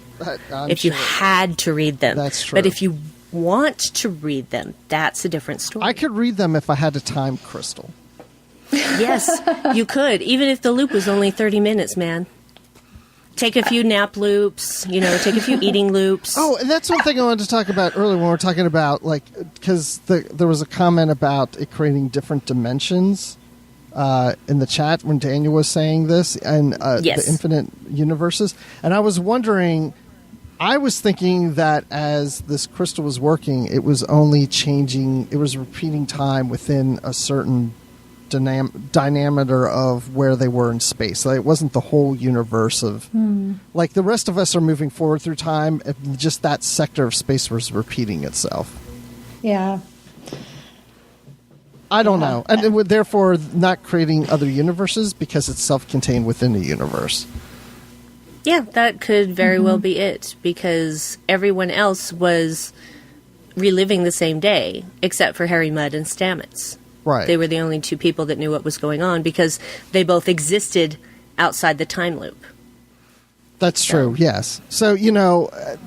If you had to read them. That's true. But if you want to read them, that's a different story. I could read them if I had a time crystal. Yes, you could, even if the loop was only 30 minutes, man. take a few nap loops, take a few eating loops. Oh, and that's one thing I wanted to talk about earlier when we were talking about, because there was a comment about it creating different dimensions in the chat when Daniel was saying this, and Yes. the infinite universes. And I was wondering, I was thinking that as this crystal was working, it was only changing, it was repeating time within a certain diameter of where they were in space. Like, it wasn't the whole universe of like the rest of us are moving forward through time, and just that sector of space was repeating itself. Yeah. I don't know, and it would therefore not creating other universes because it's self-contained within the universe. Yeah, that could very well be it, because everyone else was reliving the same day except for Harry Mudd and Stamets. Right. They were the only two people that knew what was going on because they both existed outside the time loop. That's true, yes. So,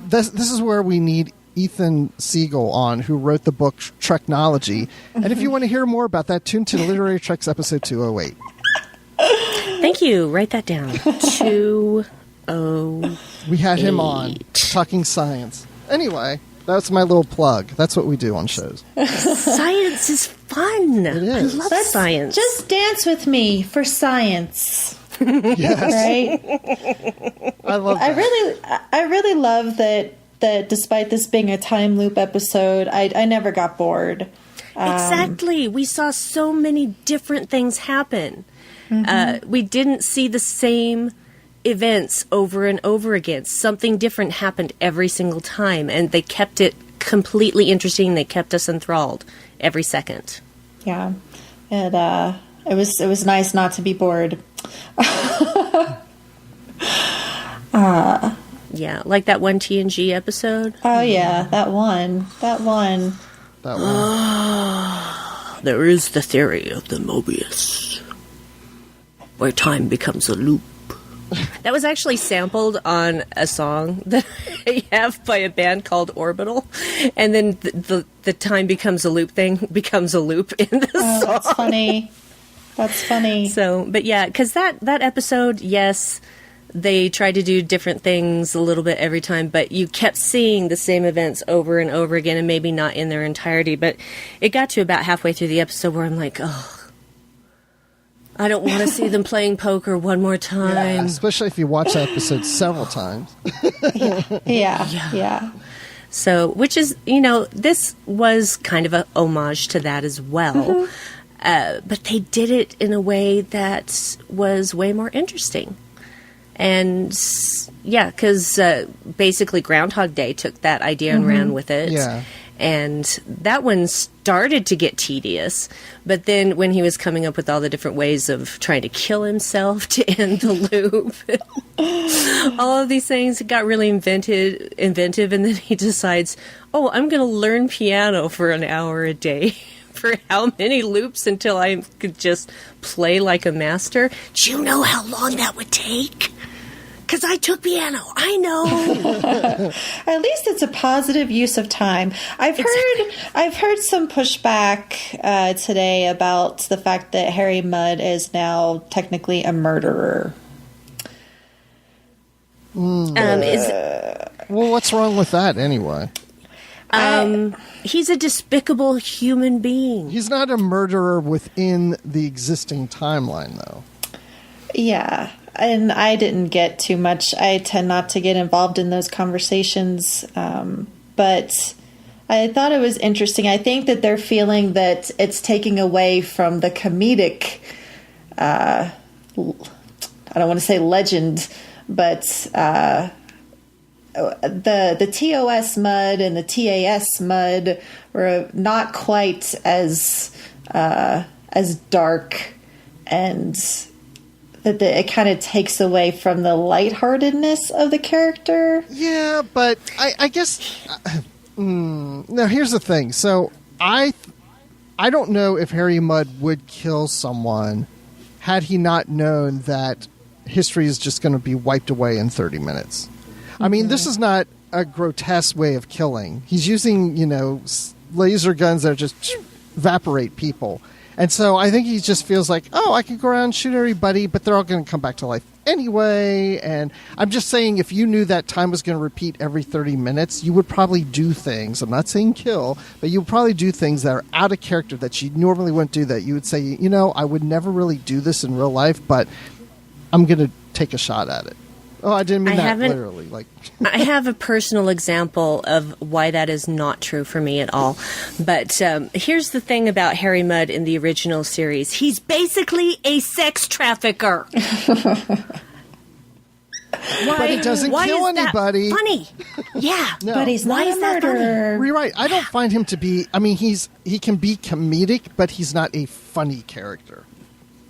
this is where we need Ethan Siegel on, who wrote the book Treknology. And if you want to hear more about that, tune to Literary Treks episode 208. Thank you. Write that down. 208. We had him on, talking science. Anyway, that's my little plug. That's what we do on shows. Science is fun. It is. I love science. Just dance with me for science. Yes. Right? I love that. I really love that despite this being a time loop episode, I never got bored. Exactly. We saw so many different things happen. We didn't see the same events over and over again. Something different happened every single time, and they kept it completely interesting. They kept us enthralled every second. Yeah. It was nice not to be bored. Yeah, like that one TNG episode. Oh yeah, that one. There is the theory of the Mobius, where time becomes a loop. That was actually sampled on a song that I have by a band called Orbital, and then the time becomes a loop thing becomes a loop in the song. That's funny. That's funny. So, but yeah, because that episode, yes, they tried to do different things a little bit every time, but you kept seeing the same events over and over again, and maybe not in their entirety. But it got to about halfway through the episode where I'm like, oh, I don't want to see them playing poker one more time. Yeah, especially if you watch that episode several times. Yeah. So, which is, this was kind of a homage to that as well. But they did it in a way that was way more interesting. And, yeah, because basically Groundhog Day took that idea and ran with it. Yeah. And that one started to get tedious. But then when he was coming up with all the different ways of trying to kill himself to end the loop, all of these things got really inventive. And then he decides, I'm going to learn piano for an hour a day. For how many loops until I could just play like a master? Do you know how long that would take? Because I took piano. I know. At least it's a positive use of time. I've heard some pushback today about the fact that Harry Mudd is now technically a murderer. Well, what's wrong with that anyway? He's a despicable human being. He's not a murderer within the existing timeline, though. Yeah, and I didn't get too much. I tend not to get involved in those conversations, but I thought it was interesting. I think that they're feeling that it's taking away from the comedic, I don't want to say legend, but the TOS Mudd and the TAS Mudd were not quite as dark, and that it kind of takes away from the lightheartedness of the character. Yeah, but I guess now here's the thing. So I don't know if Harry Mudd would kill someone had he not known that history is just going to be wiped away in 30 minutes. I mean, this is not a grotesque way of killing. He's using, laser guns that just evaporate people. And so I think he just feels like, oh, I can go around and shoot everybody, but they're all going to come back to life anyway. And I'm just saying, if you knew that time was going to repeat every 30 minutes, you would probably do things. I'm not saying kill, but you would probably do things that are out of character that you normally wouldn't do, that you would say, you know, I would never really do this in real life, but I'm going to take a shot at it. Oh, I didn't mean that literally. Like, I have a personal example of why that is not true for me at all. But here's the thing about Harry Mudd in the original series. He's basically a sex trafficker. But he doesn't kill anybody. That funny. Yeah. No. But he's not a murderer. You're right. I don't find him to be, I mean, he can be comedic, but he's not a funny character.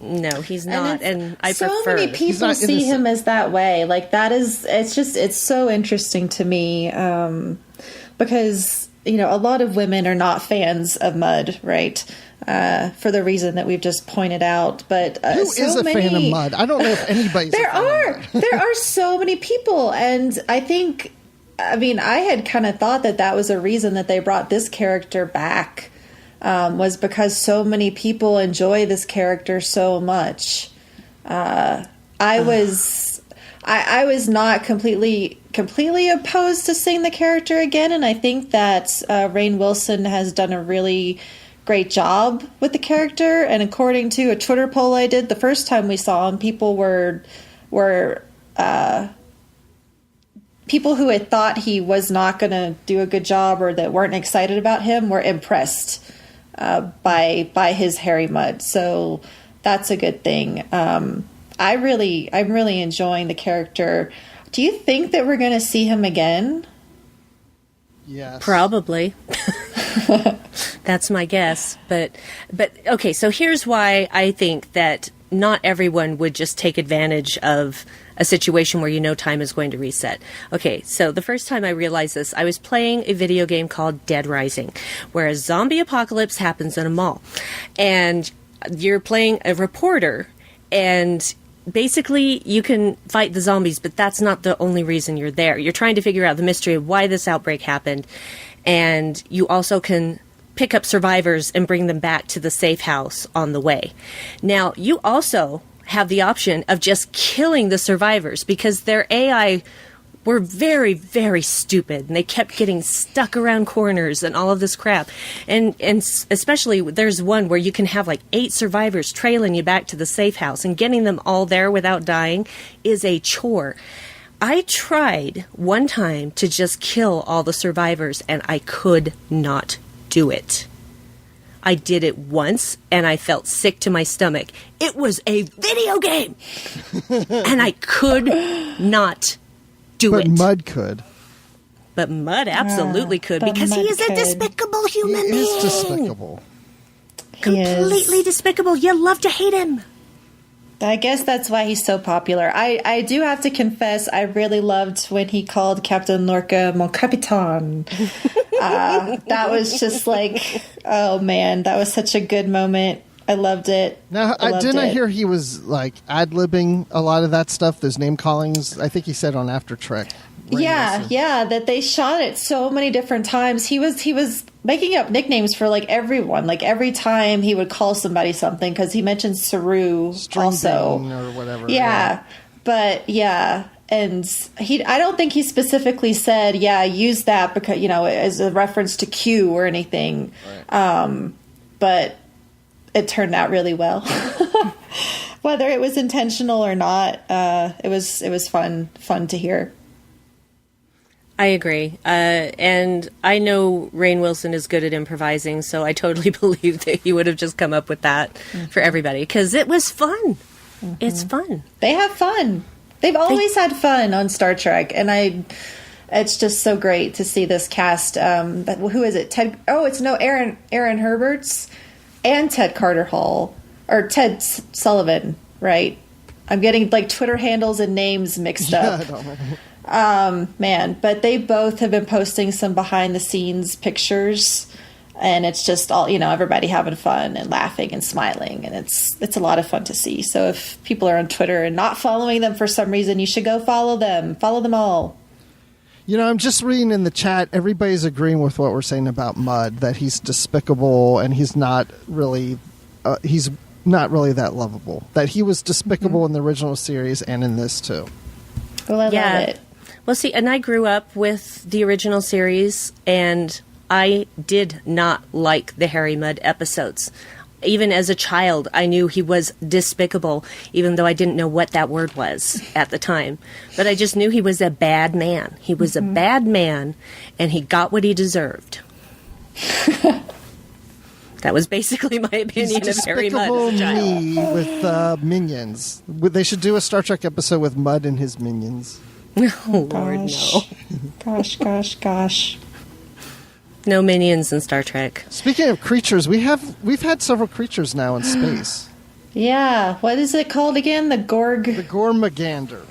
No, he's not, and I so prefer. many people see him as that way. Like, that is, it's so interesting to me, because, you know, a lot of women are not fans of Mudd, right? For the reason that we've just pointed out. But who is a fan of Mudd? I don't know if anybody's. There are so many people, and I think, I mean, I had kind of thought that was a reason that they brought this character back. Was because so many people enjoy this character so much. I was not completely opposed to seeing the character again, and I think that Rainn Wilson has done a really great job with the character. And according to a Twitter poll I did the first time we saw him, people were people who had thought he was not going to do a good job or that weren't excited about him were impressed by his Harry Mudd. So that's a good thing. I'm really enjoying the character. Do you think that we're going to see him again? Yes. Probably. That's my guess. But okay, so here's why I think that not everyone would just take advantage of a situation where you know time is going to reset. Okay, so the first time I realized this, I was playing a video game called Dead Rising, where a zombie apocalypse happens in a mall. And you're playing a reporter, and basically you can fight the zombies, but that's not the only reason you're there. You're trying to figure out the mystery of why this outbreak happened, and you also can pick up survivors and bring them back to the safe house on the way. Now, you also have the option of just killing the survivors because their AI were very, very stupid, and they kept getting stuck around corners and all of this crap. And especially there's one where you can have like 8 survivors trailing you back to the safe house, and getting them all there without dying is a chore. I tried one time to just kill all the survivors, and I could not do it. I did it once, and I felt sick to my stomach. It was a video game, and I could not do it. But Mudd could. But Mudd absolutely could, because he is a despicable human being. He is despicable. Completely despicable. You love to hate him. I guess that's why he's so popular. I do have to confess, I really loved when he called Captain Lorca mon capitaine. That was just like, oh man, that was such a good moment. I loved it. Now, I hear he was like ad-libbing a lot of that stuff, those name callings. I think he said on After Trek. Yeah, that they shot it so many different times. He was making up nicknames for like everyone. Like every time he would call somebody something, because he mentioned Saru also or whatever. Yeah, but yeah, and I don't think he specifically said use that because as a reference to Q or anything. Right. But it turned out really well. Whether it was intentional or not, it was fun to hear. I agree. And I know Rainn Wilson is good at improvising, so I totally believe that he would have just come up with that for everybody, because it was fun. Mm-hmm. It's fun. They have fun. They've always had fun on Star Trek, and it's just so great to see this cast. But who is it? Aaron Herberts and Ted Carter Hall, or Ted Sullivan, right? I'm getting like Twitter handles and names mixed up. I don't know. Man, but they both have been posting some behind the scenes pictures, and it's just all, everybody having fun and laughing and smiling, and it's a lot of fun to see. So if people are on Twitter and not following them for some reason, you should go follow them all. I'm just reading in the chat, everybody's agreeing with what we're saying about Mudd, that he's despicable and he's not really he's not really that lovable. That he was despicable in the original series and in this too. Well, I love it. Well, see, and I grew up with the original series, and I did not like the Harry Mudd episodes. Even as a child, I knew he was despicable, even though I didn't know what that word was at the time. But I just knew he was a bad man. He was a bad man, and he got what he deserved. That was basically my opinion of Harry Mudd as a child. Me with minions. They should do a Star Trek episode with Mudd and his minions. Oh, Lord, no. Gosh. No minions in Star Trek. Speaking of creatures, we've had several creatures now in space. Yeah. What is it called again? The The Gormagander.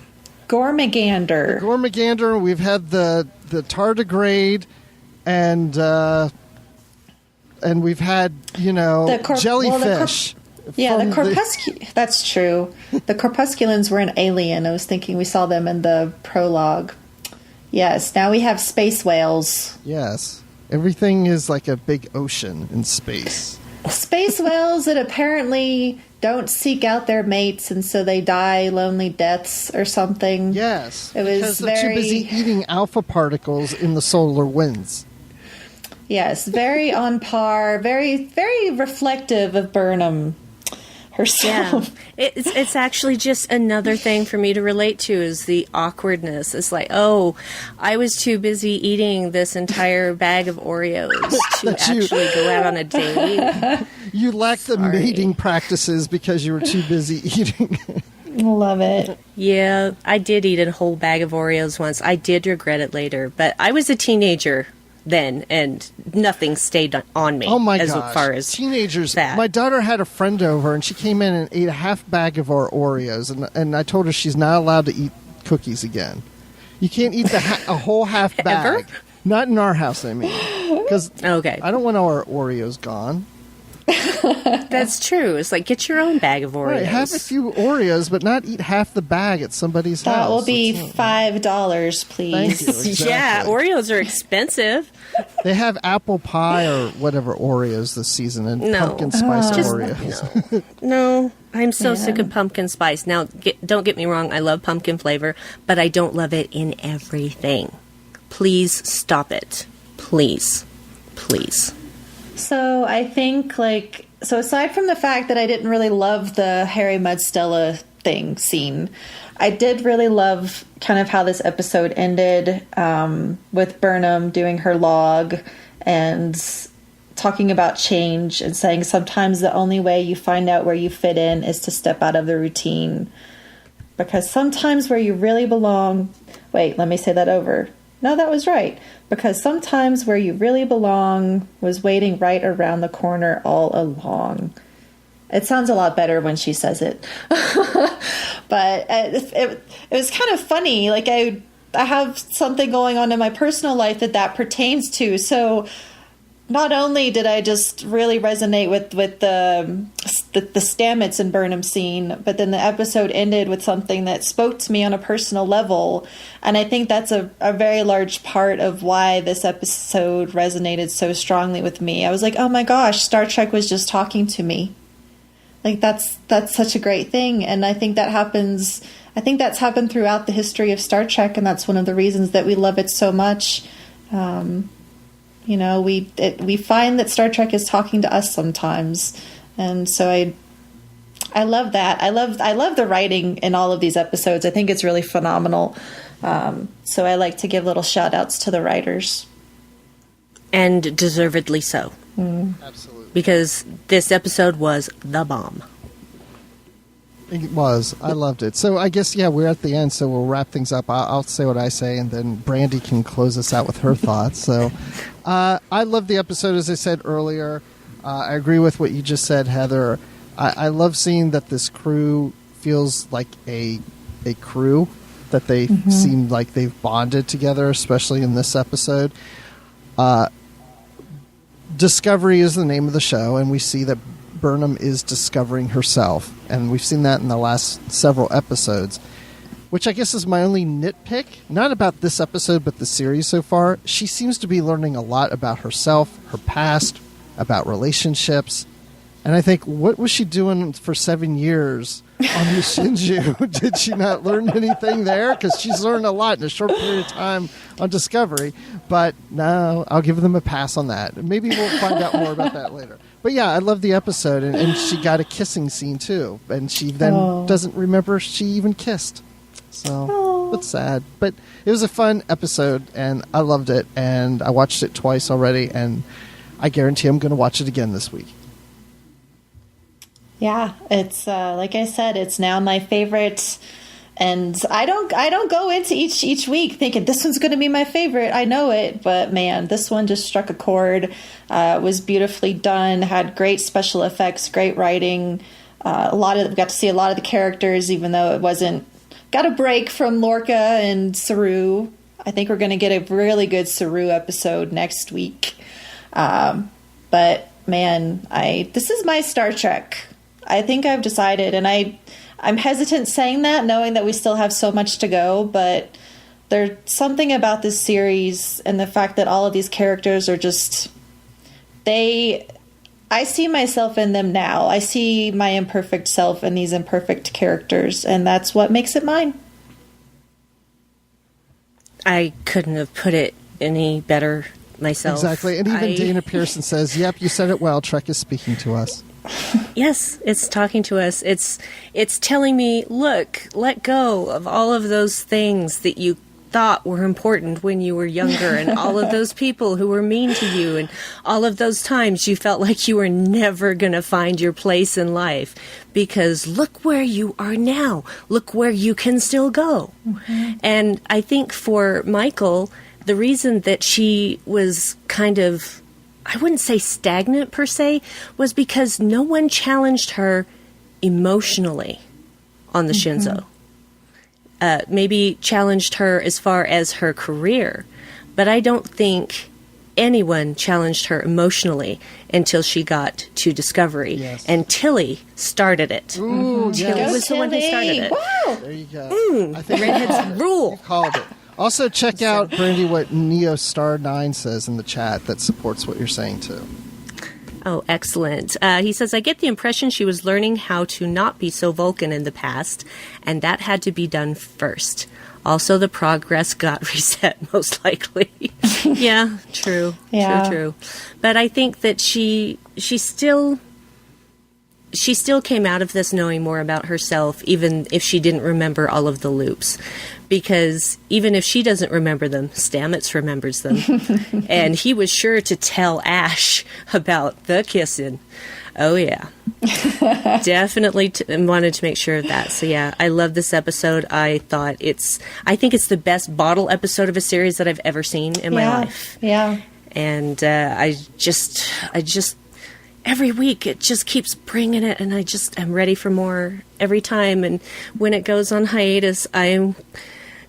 Gormagander. Gormagander. We've had the tardigrade, and we've had jellyfish. That's true. The Corpusculans were an alien. I was thinking we saw them in the prologue. Yes. Now we have space whales. Yes. Everything is like a big ocean in space. Space whales that apparently don't seek out their mates, and so they die lonely deaths or something. Yes, it was because they're too busy eating alpha particles in the solar winds. Yes, very on par, very, very reflective of Burnham herself. Yeah. It's actually just another thing for me to relate to is the awkwardness. It's like, oh, I was too busy eating this entire bag of Oreos to actually go out on a date. You lacked the mating practices because you were too busy eating. Love it. Yeah, I did eat a whole bag of Oreos once. I did regret it later, but I was a teenager then, and nothing stayed on me. Oh my as gosh. far as teenagers. that. My daughter had a friend over, and she came in and ate a half bag of our Oreos, and I told her she's not allowed to eat cookies again. You can't eat a whole half bag. Ever? Not in our house, I mean. Because Okay. I don't want our Oreos gone. That's true. It's like, get your own bag of Oreos. Right, have a few Oreos, but not eat half the bag at somebody's house. That will be $5, please. Thank you. Exactly. Yeah, Oreos are expensive. They have apple pie or whatever Oreos this season, and pumpkin spice Oreos. No, I'm so sick of pumpkin spice. Now, don't get me wrong. I love pumpkin flavor, but I don't love it in everything. Please stop it. Please. So I think, aside from the fact that I didn't really love the Harry Mudd Stella scene, I did really love kind of how this episode ended, with Burnham doing her log and talking about change and saying sometimes the only way you find out where you fit in is to step out of the routine. Because sometimes where you really belong... Wait, let me say that over. No, that was right. Because sometimes where you really belong was waiting right around the corner all along. It sounds a lot better when she says it. But it was kind of funny. Like, I have something going on in my personal life that pertains to. So not only did I just really resonate with the Stamets and Burnham scene, but then the episode ended with something that spoke to me on a personal level. And I think that's a very large part of why this episode resonated so strongly with me. I was like, oh my gosh, Star Trek was just talking to me. Like, that's such a great thing. And I think that happens. I think that's happened throughout the history of Star Trek. And that's one of the reasons that we love it so much. We find that Star Trek is talking to us sometimes. And so I love that. I love the writing in all of these episodes. I think it's really phenomenal. So I like to give little shout outs to the writers. And deservedly so. Absolutely. Because this episode was the bomb. It was. I loved it. So I guess, we're at the end, so we'll wrap things up. I'll say what I say, and then Brandi can close us out with her thoughts. So I love the episode, as I said earlier. I agree with what you just said, Heather. I love seeing that this crew feels like a crew, that they seem like they've bonded together, especially in this episode. Discovery is the name of the show, and we see that Burnham is discovering herself, and we've seen that in the last several episodes, which I guess is my only nitpick, not about this episode, but the series so far. She seems to be learning a lot about herself, her past, about relationships, And I think, what was she doing for 7 years on the Shinju? Did she not learn anything there? Because she's learned a lot in a short period of time on Discovery. But no, I'll give them a pass on that. Maybe we'll find out more about that later. But yeah, I love the episode. And she got a kissing scene, too. And she then doesn't remember she even kissed. So it's sad. But it was a fun episode, and I loved it. And I watched it twice already. And I guarantee I'm going to watch it again this week. Yeah, it's like I said, it's now my favorite, and I don't go into each week thinking this one's going to be my favorite. I know it, but man, this one just struck a chord. Was beautifully done, had great special effects, great writing. We got to see a lot of the characters, even though it wasn't. Got a break from Lorca and Saru. I think we're going to get a really good Saru episode next week. But man, this is my Star Trek. I think I've decided, and I'm hesitant saying that, knowing that we still have so much to go, but there's something about this series and the fact that all of these characters are just, I see myself in them now. I see my imperfect self in these imperfect characters, and that's what makes it mine. I couldn't have put it any better myself. Exactly, and even Dana Pearson says, yep, you said it well, Trek is speaking to us. Yes, it's talking to us. It's telling me, look, let go of all of those things that you thought were important when you were younger, and all of those people who were mean to you, and all of those times you felt like you were never going to find your place in life, because look where you are now. Look where you can still go. Mm-hmm. And I think for Michael, the reason that she was kind of, I wouldn't say stagnant per se, was because no one challenged her emotionally on the Shinzo. Maybe challenged her as far as her career, but I don't think anyone challenged her emotionally until she got to Discovery. Yes. And Tilly started it. Ooh, Tilly was the one who started it. Wow. There you go. I think Redhead's rule. You called it. Also, check out, Brandi, what Neo Star 9 says in the chat that supports what you're saying, too. Oh, excellent. He says, I get the impression she was learning how to not be so Vulcan in the past, and that had to be done first. Also, the progress got reset, most likely. Yeah, true. Yeah. True. But I think that she still came out of this knowing more about herself, even if she didn't remember all of the loops. Because even if she doesn't remember them, Stamets remembers them. And he was sure to tell Ash about the kissing. Oh, yeah. Definitely wanted to make sure of that. So, yeah, I love this episode. I think it's the best bottle episode of a series that I've ever seen in my life. Yeah. And I just every week it just keeps bringing it, and I'm ready for more every time. And when it goes on hiatus, I'm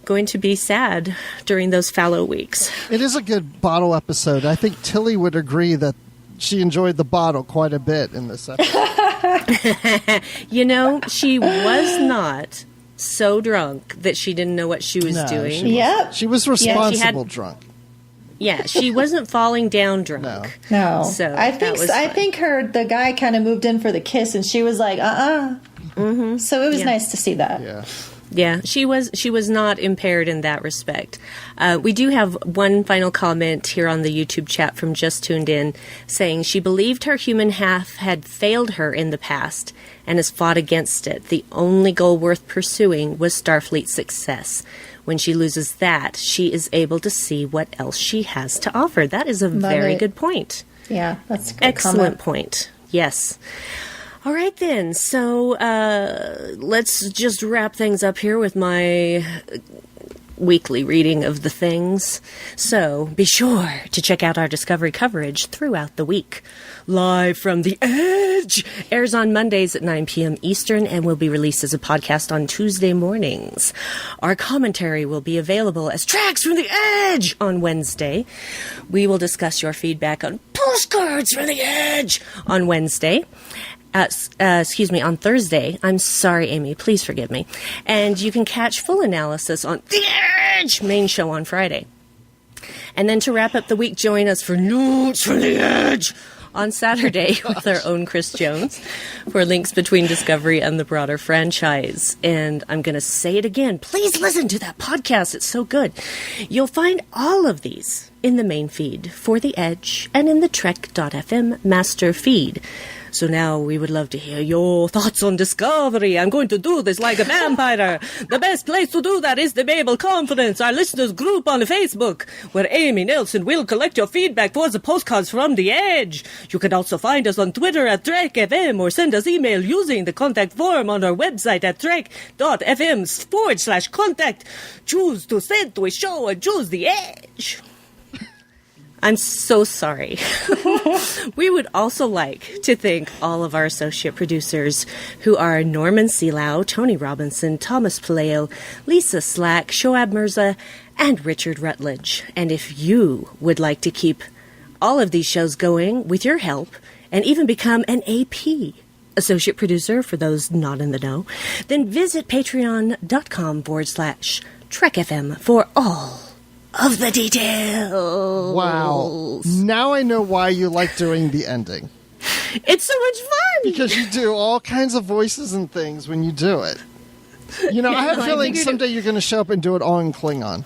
going to be sad during those fallow weeks. It is a good bottle episode. I think Tilly would agree that she enjoyed the bottle quite a bit in this episode. She was not so drunk that she didn't know what she was doing. She was responsible drunk. Yeah, she wasn't falling down drunk. No. So I think the guy kind of moved in for the kiss, and she was like, Mm-hmm. So it was nice to see that. Yeah. Yeah, she was not impaired in that respect. We do have one final comment here on the YouTube chat from Just Tuned In, saying she believed her human half had failed her in the past and has fought against it. The only goal worth pursuing was Starfleet's success. When she loses that, she is able to see what else she has to offer. That is a very good point. Yeah, that's a good excellent point. Yes. All right, then. So let's just wrap things up here with my weekly reading of the things. So be sure to check out our Discovery coverage throughout the week. Live from the Edge airs on Mondays at 9 p.m. Eastern and will be released as a podcast on Tuesday mornings. Our commentary will be available as Tracks from the Edge on Wednesday. We will discuss your feedback on Postcards from the Edge on Wednesday. On Thursday. I'm sorry, Amy. Please forgive me. And you can catch full analysis on The Edge main show on Friday. And then to wrap up the week, join us for Notes from the Edge on Saturday with our own Chris Jones for links between Discovery and the broader franchise. And I'm going to say it again. Please listen to that podcast. It's so good. You'll find all of these in the main feed for The Edge and in the Trek.fm master feed. So now we would love to hear your thoughts on Discovery. I'm going to do this like a vampire. The best place to do that is the Babel Conference, our listeners group on Facebook, where Amy Nelson will collect your feedback towards the postcards from The Edge. You can also find us on Twitter at TrekFM or send us email using the contact form on our website at trek.fm/contact. Choose to send to a show and choose The Edge. I'm so sorry. We would also like to thank all of our associate producers, who are Norman Seelau, Tony Robinson, Thomas Paleo, Lisa Slack, Shoab Mirza, and Richard Rutledge. And if you would like to keep all of these shows going with your help and even become an AP, associate producer for those not in the know, then visit patreon.com/TrekFM for all of the details. Wow. Now I know why you like doing the ending. It's so much fun! Because you do all kinds of voices and things when you do it. You know, I have a feeling someday you're going to show up and do it all in Klingon.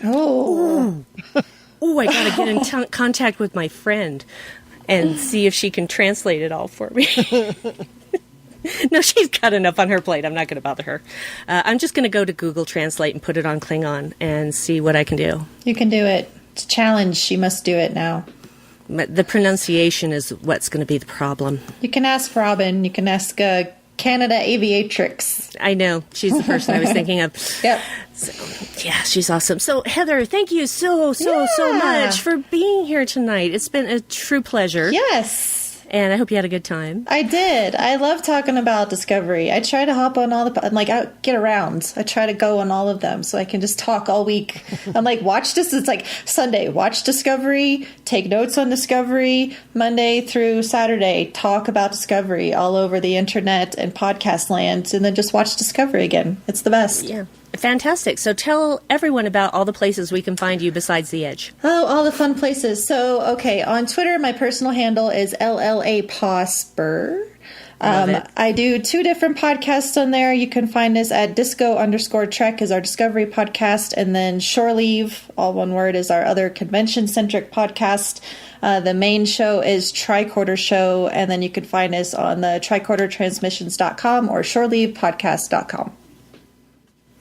Oh. Oh, I got to get in contact with my friend and see if she can translate it all for me. No, she's got enough on her plate. I'm not going to bother her. I'm just going to go to Google Translate and put it on Klingon and see what I can do. You can do it. It's a challenge. You must do it now. But the pronunciation is what's going to be the problem. You can ask Robin. You can ask Canada Aviatrix. I know. She's the person I was thinking of. Yep. So, yeah, she's awesome. So, Heather, thank you so much for being here tonight. It's been a true pleasure. Yes. And I hope you had a good time. I did. I love talking about Discovery. I try to hop on all the, I get around. I try to go on all of them so I can just talk all week. I'm like, watch this. It's like Sunday, watch Discovery, take notes on Discovery, Monday through Saturday, talk about Discovery all over the internet and podcast land, and then just watch Discovery again. It's the best. Yeah. Fantastic. So tell everyone about all the places we can find you besides The Edge. Oh, all the fun places. So, okay, on Twitter, my personal handle is LLAPosper. I do 2 different podcasts on there. You can find us at disco_trek is our Discovery podcast, and then Shore Leave, all one word, is our other convention-centric podcast. The main show is Tricorder Show, and then you can find us on the tricordertransmissions.com or shoreleavepodcast.com.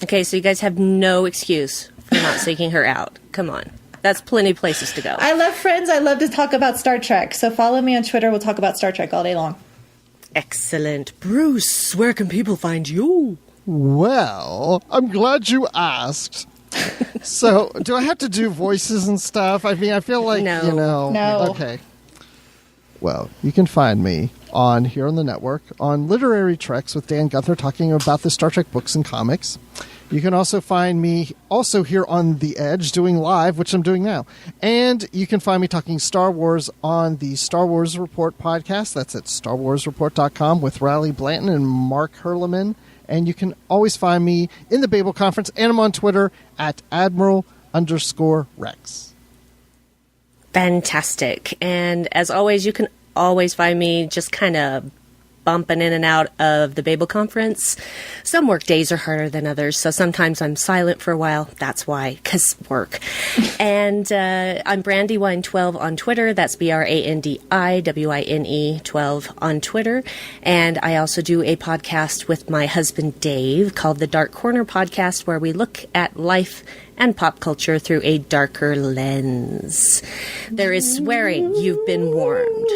Okay, so you guys have no excuse for not seeking her out. Come on. That's plenty of places to go. I love Friends. I love to talk about Star Trek. So follow me on Twitter. We'll talk about Star Trek all day long. Excellent. Bruce, where can people find you? Well, I'm glad you asked. So, do I have to do voices and stuff? I mean, I feel like, No. Okay. Well, you can find me here on the network on Literary Treks with Dan Gunther talking about the Star Trek books and comics. You can also find me here on The Edge doing live, which I'm doing now. And you can find me talking Star Wars on the Star Wars Report podcast. That's at starwarsreport.com with Riley Blanton and Mark Herleman. And you can always find me in the Babel Conference, and I'm on Twitter at Admiral_Rex. Fantastic. And as always, you can always find me just kind of bumping in and out of the Babel Conference. Some work days are harder than others, so sometimes I'm silent for a while. That's why, because work. And I'm Brandywine12 on Twitter. That's BRANDIWINE 12 on Twitter. And I also do a podcast with my husband Dave called The Dark Corner Podcast, where we look at life and pop culture through a darker lens. There is swearing. You've been warned.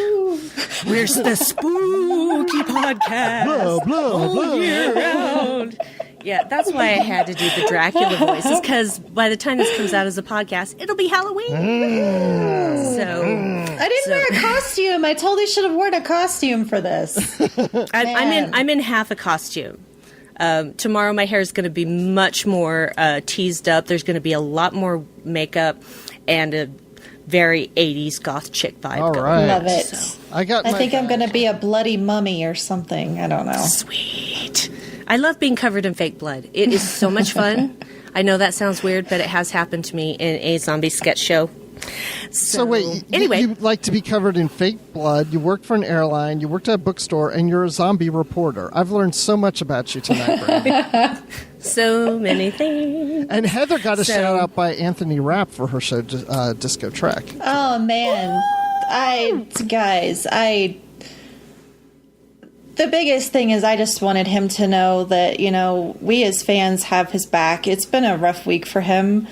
Where's the spooky podcast? Blah, blah, all blah. year round. Yeah, that's why I had to do the Dracula voices, because by the time this comes out as a podcast, it'll be Halloween. I didn't wear a costume. I totally should have worn a costume for this. I'm in half a costume. Tomorrow my hair is going to be much more teased up. There's going to be a lot more makeup and a very 80s goth chick vibe All going. right. Love it. So. I think I'm going to be a bloody mummy or something. I don't know. Sweet. I love being covered in fake blood. It is so much fun. I know that sounds weird, but it has happened to me in a zombie sketch show So wait, anyway, you like to be covered in fake blood. You worked for an airline. You worked at a bookstore, and you're a zombie reporter. I've learned so much about you tonight, Brandi. So many things. And Heather got a shout out by Anthony Rapp for her show Disco Trek. Oh man, the biggest thing is I just wanted him to know that, you know, we as fans have his back. It's been a rough week for him.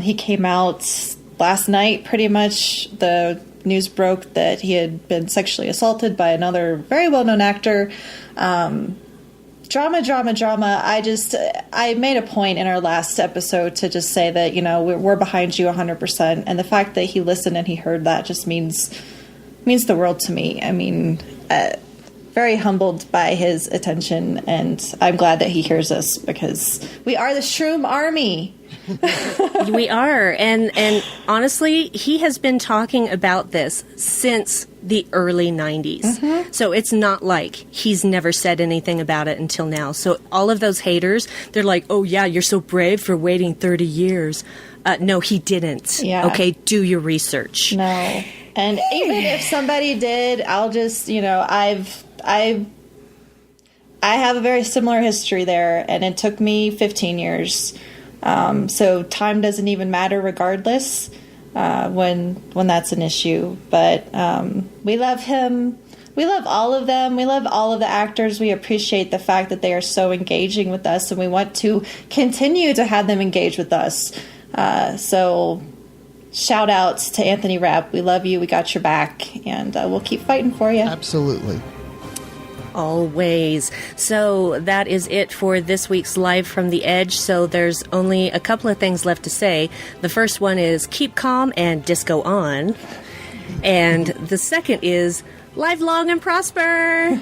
He came out last night, pretty much. The news broke that he had been sexually assaulted by another very well-known actor. Drama. I made a point in our last episode to just say that, you know, we're behind you 100%. And the fact that he listened and he heard that just means the world to me. I mean, very humbled by his attention, and I'm glad that he hears us because we are the Shroom Army. We are, and honestly, he has been talking about this since the early 90s. Mm-hmm. So it's not like he's never said anything about it until now. So all of those haters, they're like, oh yeah, you're so brave for waiting 30 years. No, he didn't. Yeah. Okay, do your research. No. And even if somebody did, I'll just, you know, I have a very similar history there, and it took me 15 years. So time doesn't even matter regardless when that's an issue. But we love him. We love all of them. We love all of the actors. We appreciate the fact that they are so engaging with us, and we want to continue to have them engage with us. So shout outs to Anthony Rapp. We love you. We got your back, and we'll keep fighting for you. Absolutely. Always. So that is it for this week's Live from the Edge. So there's only a couple of things left to say. The first one is keep calm and disco on. And the second is live long and prosper.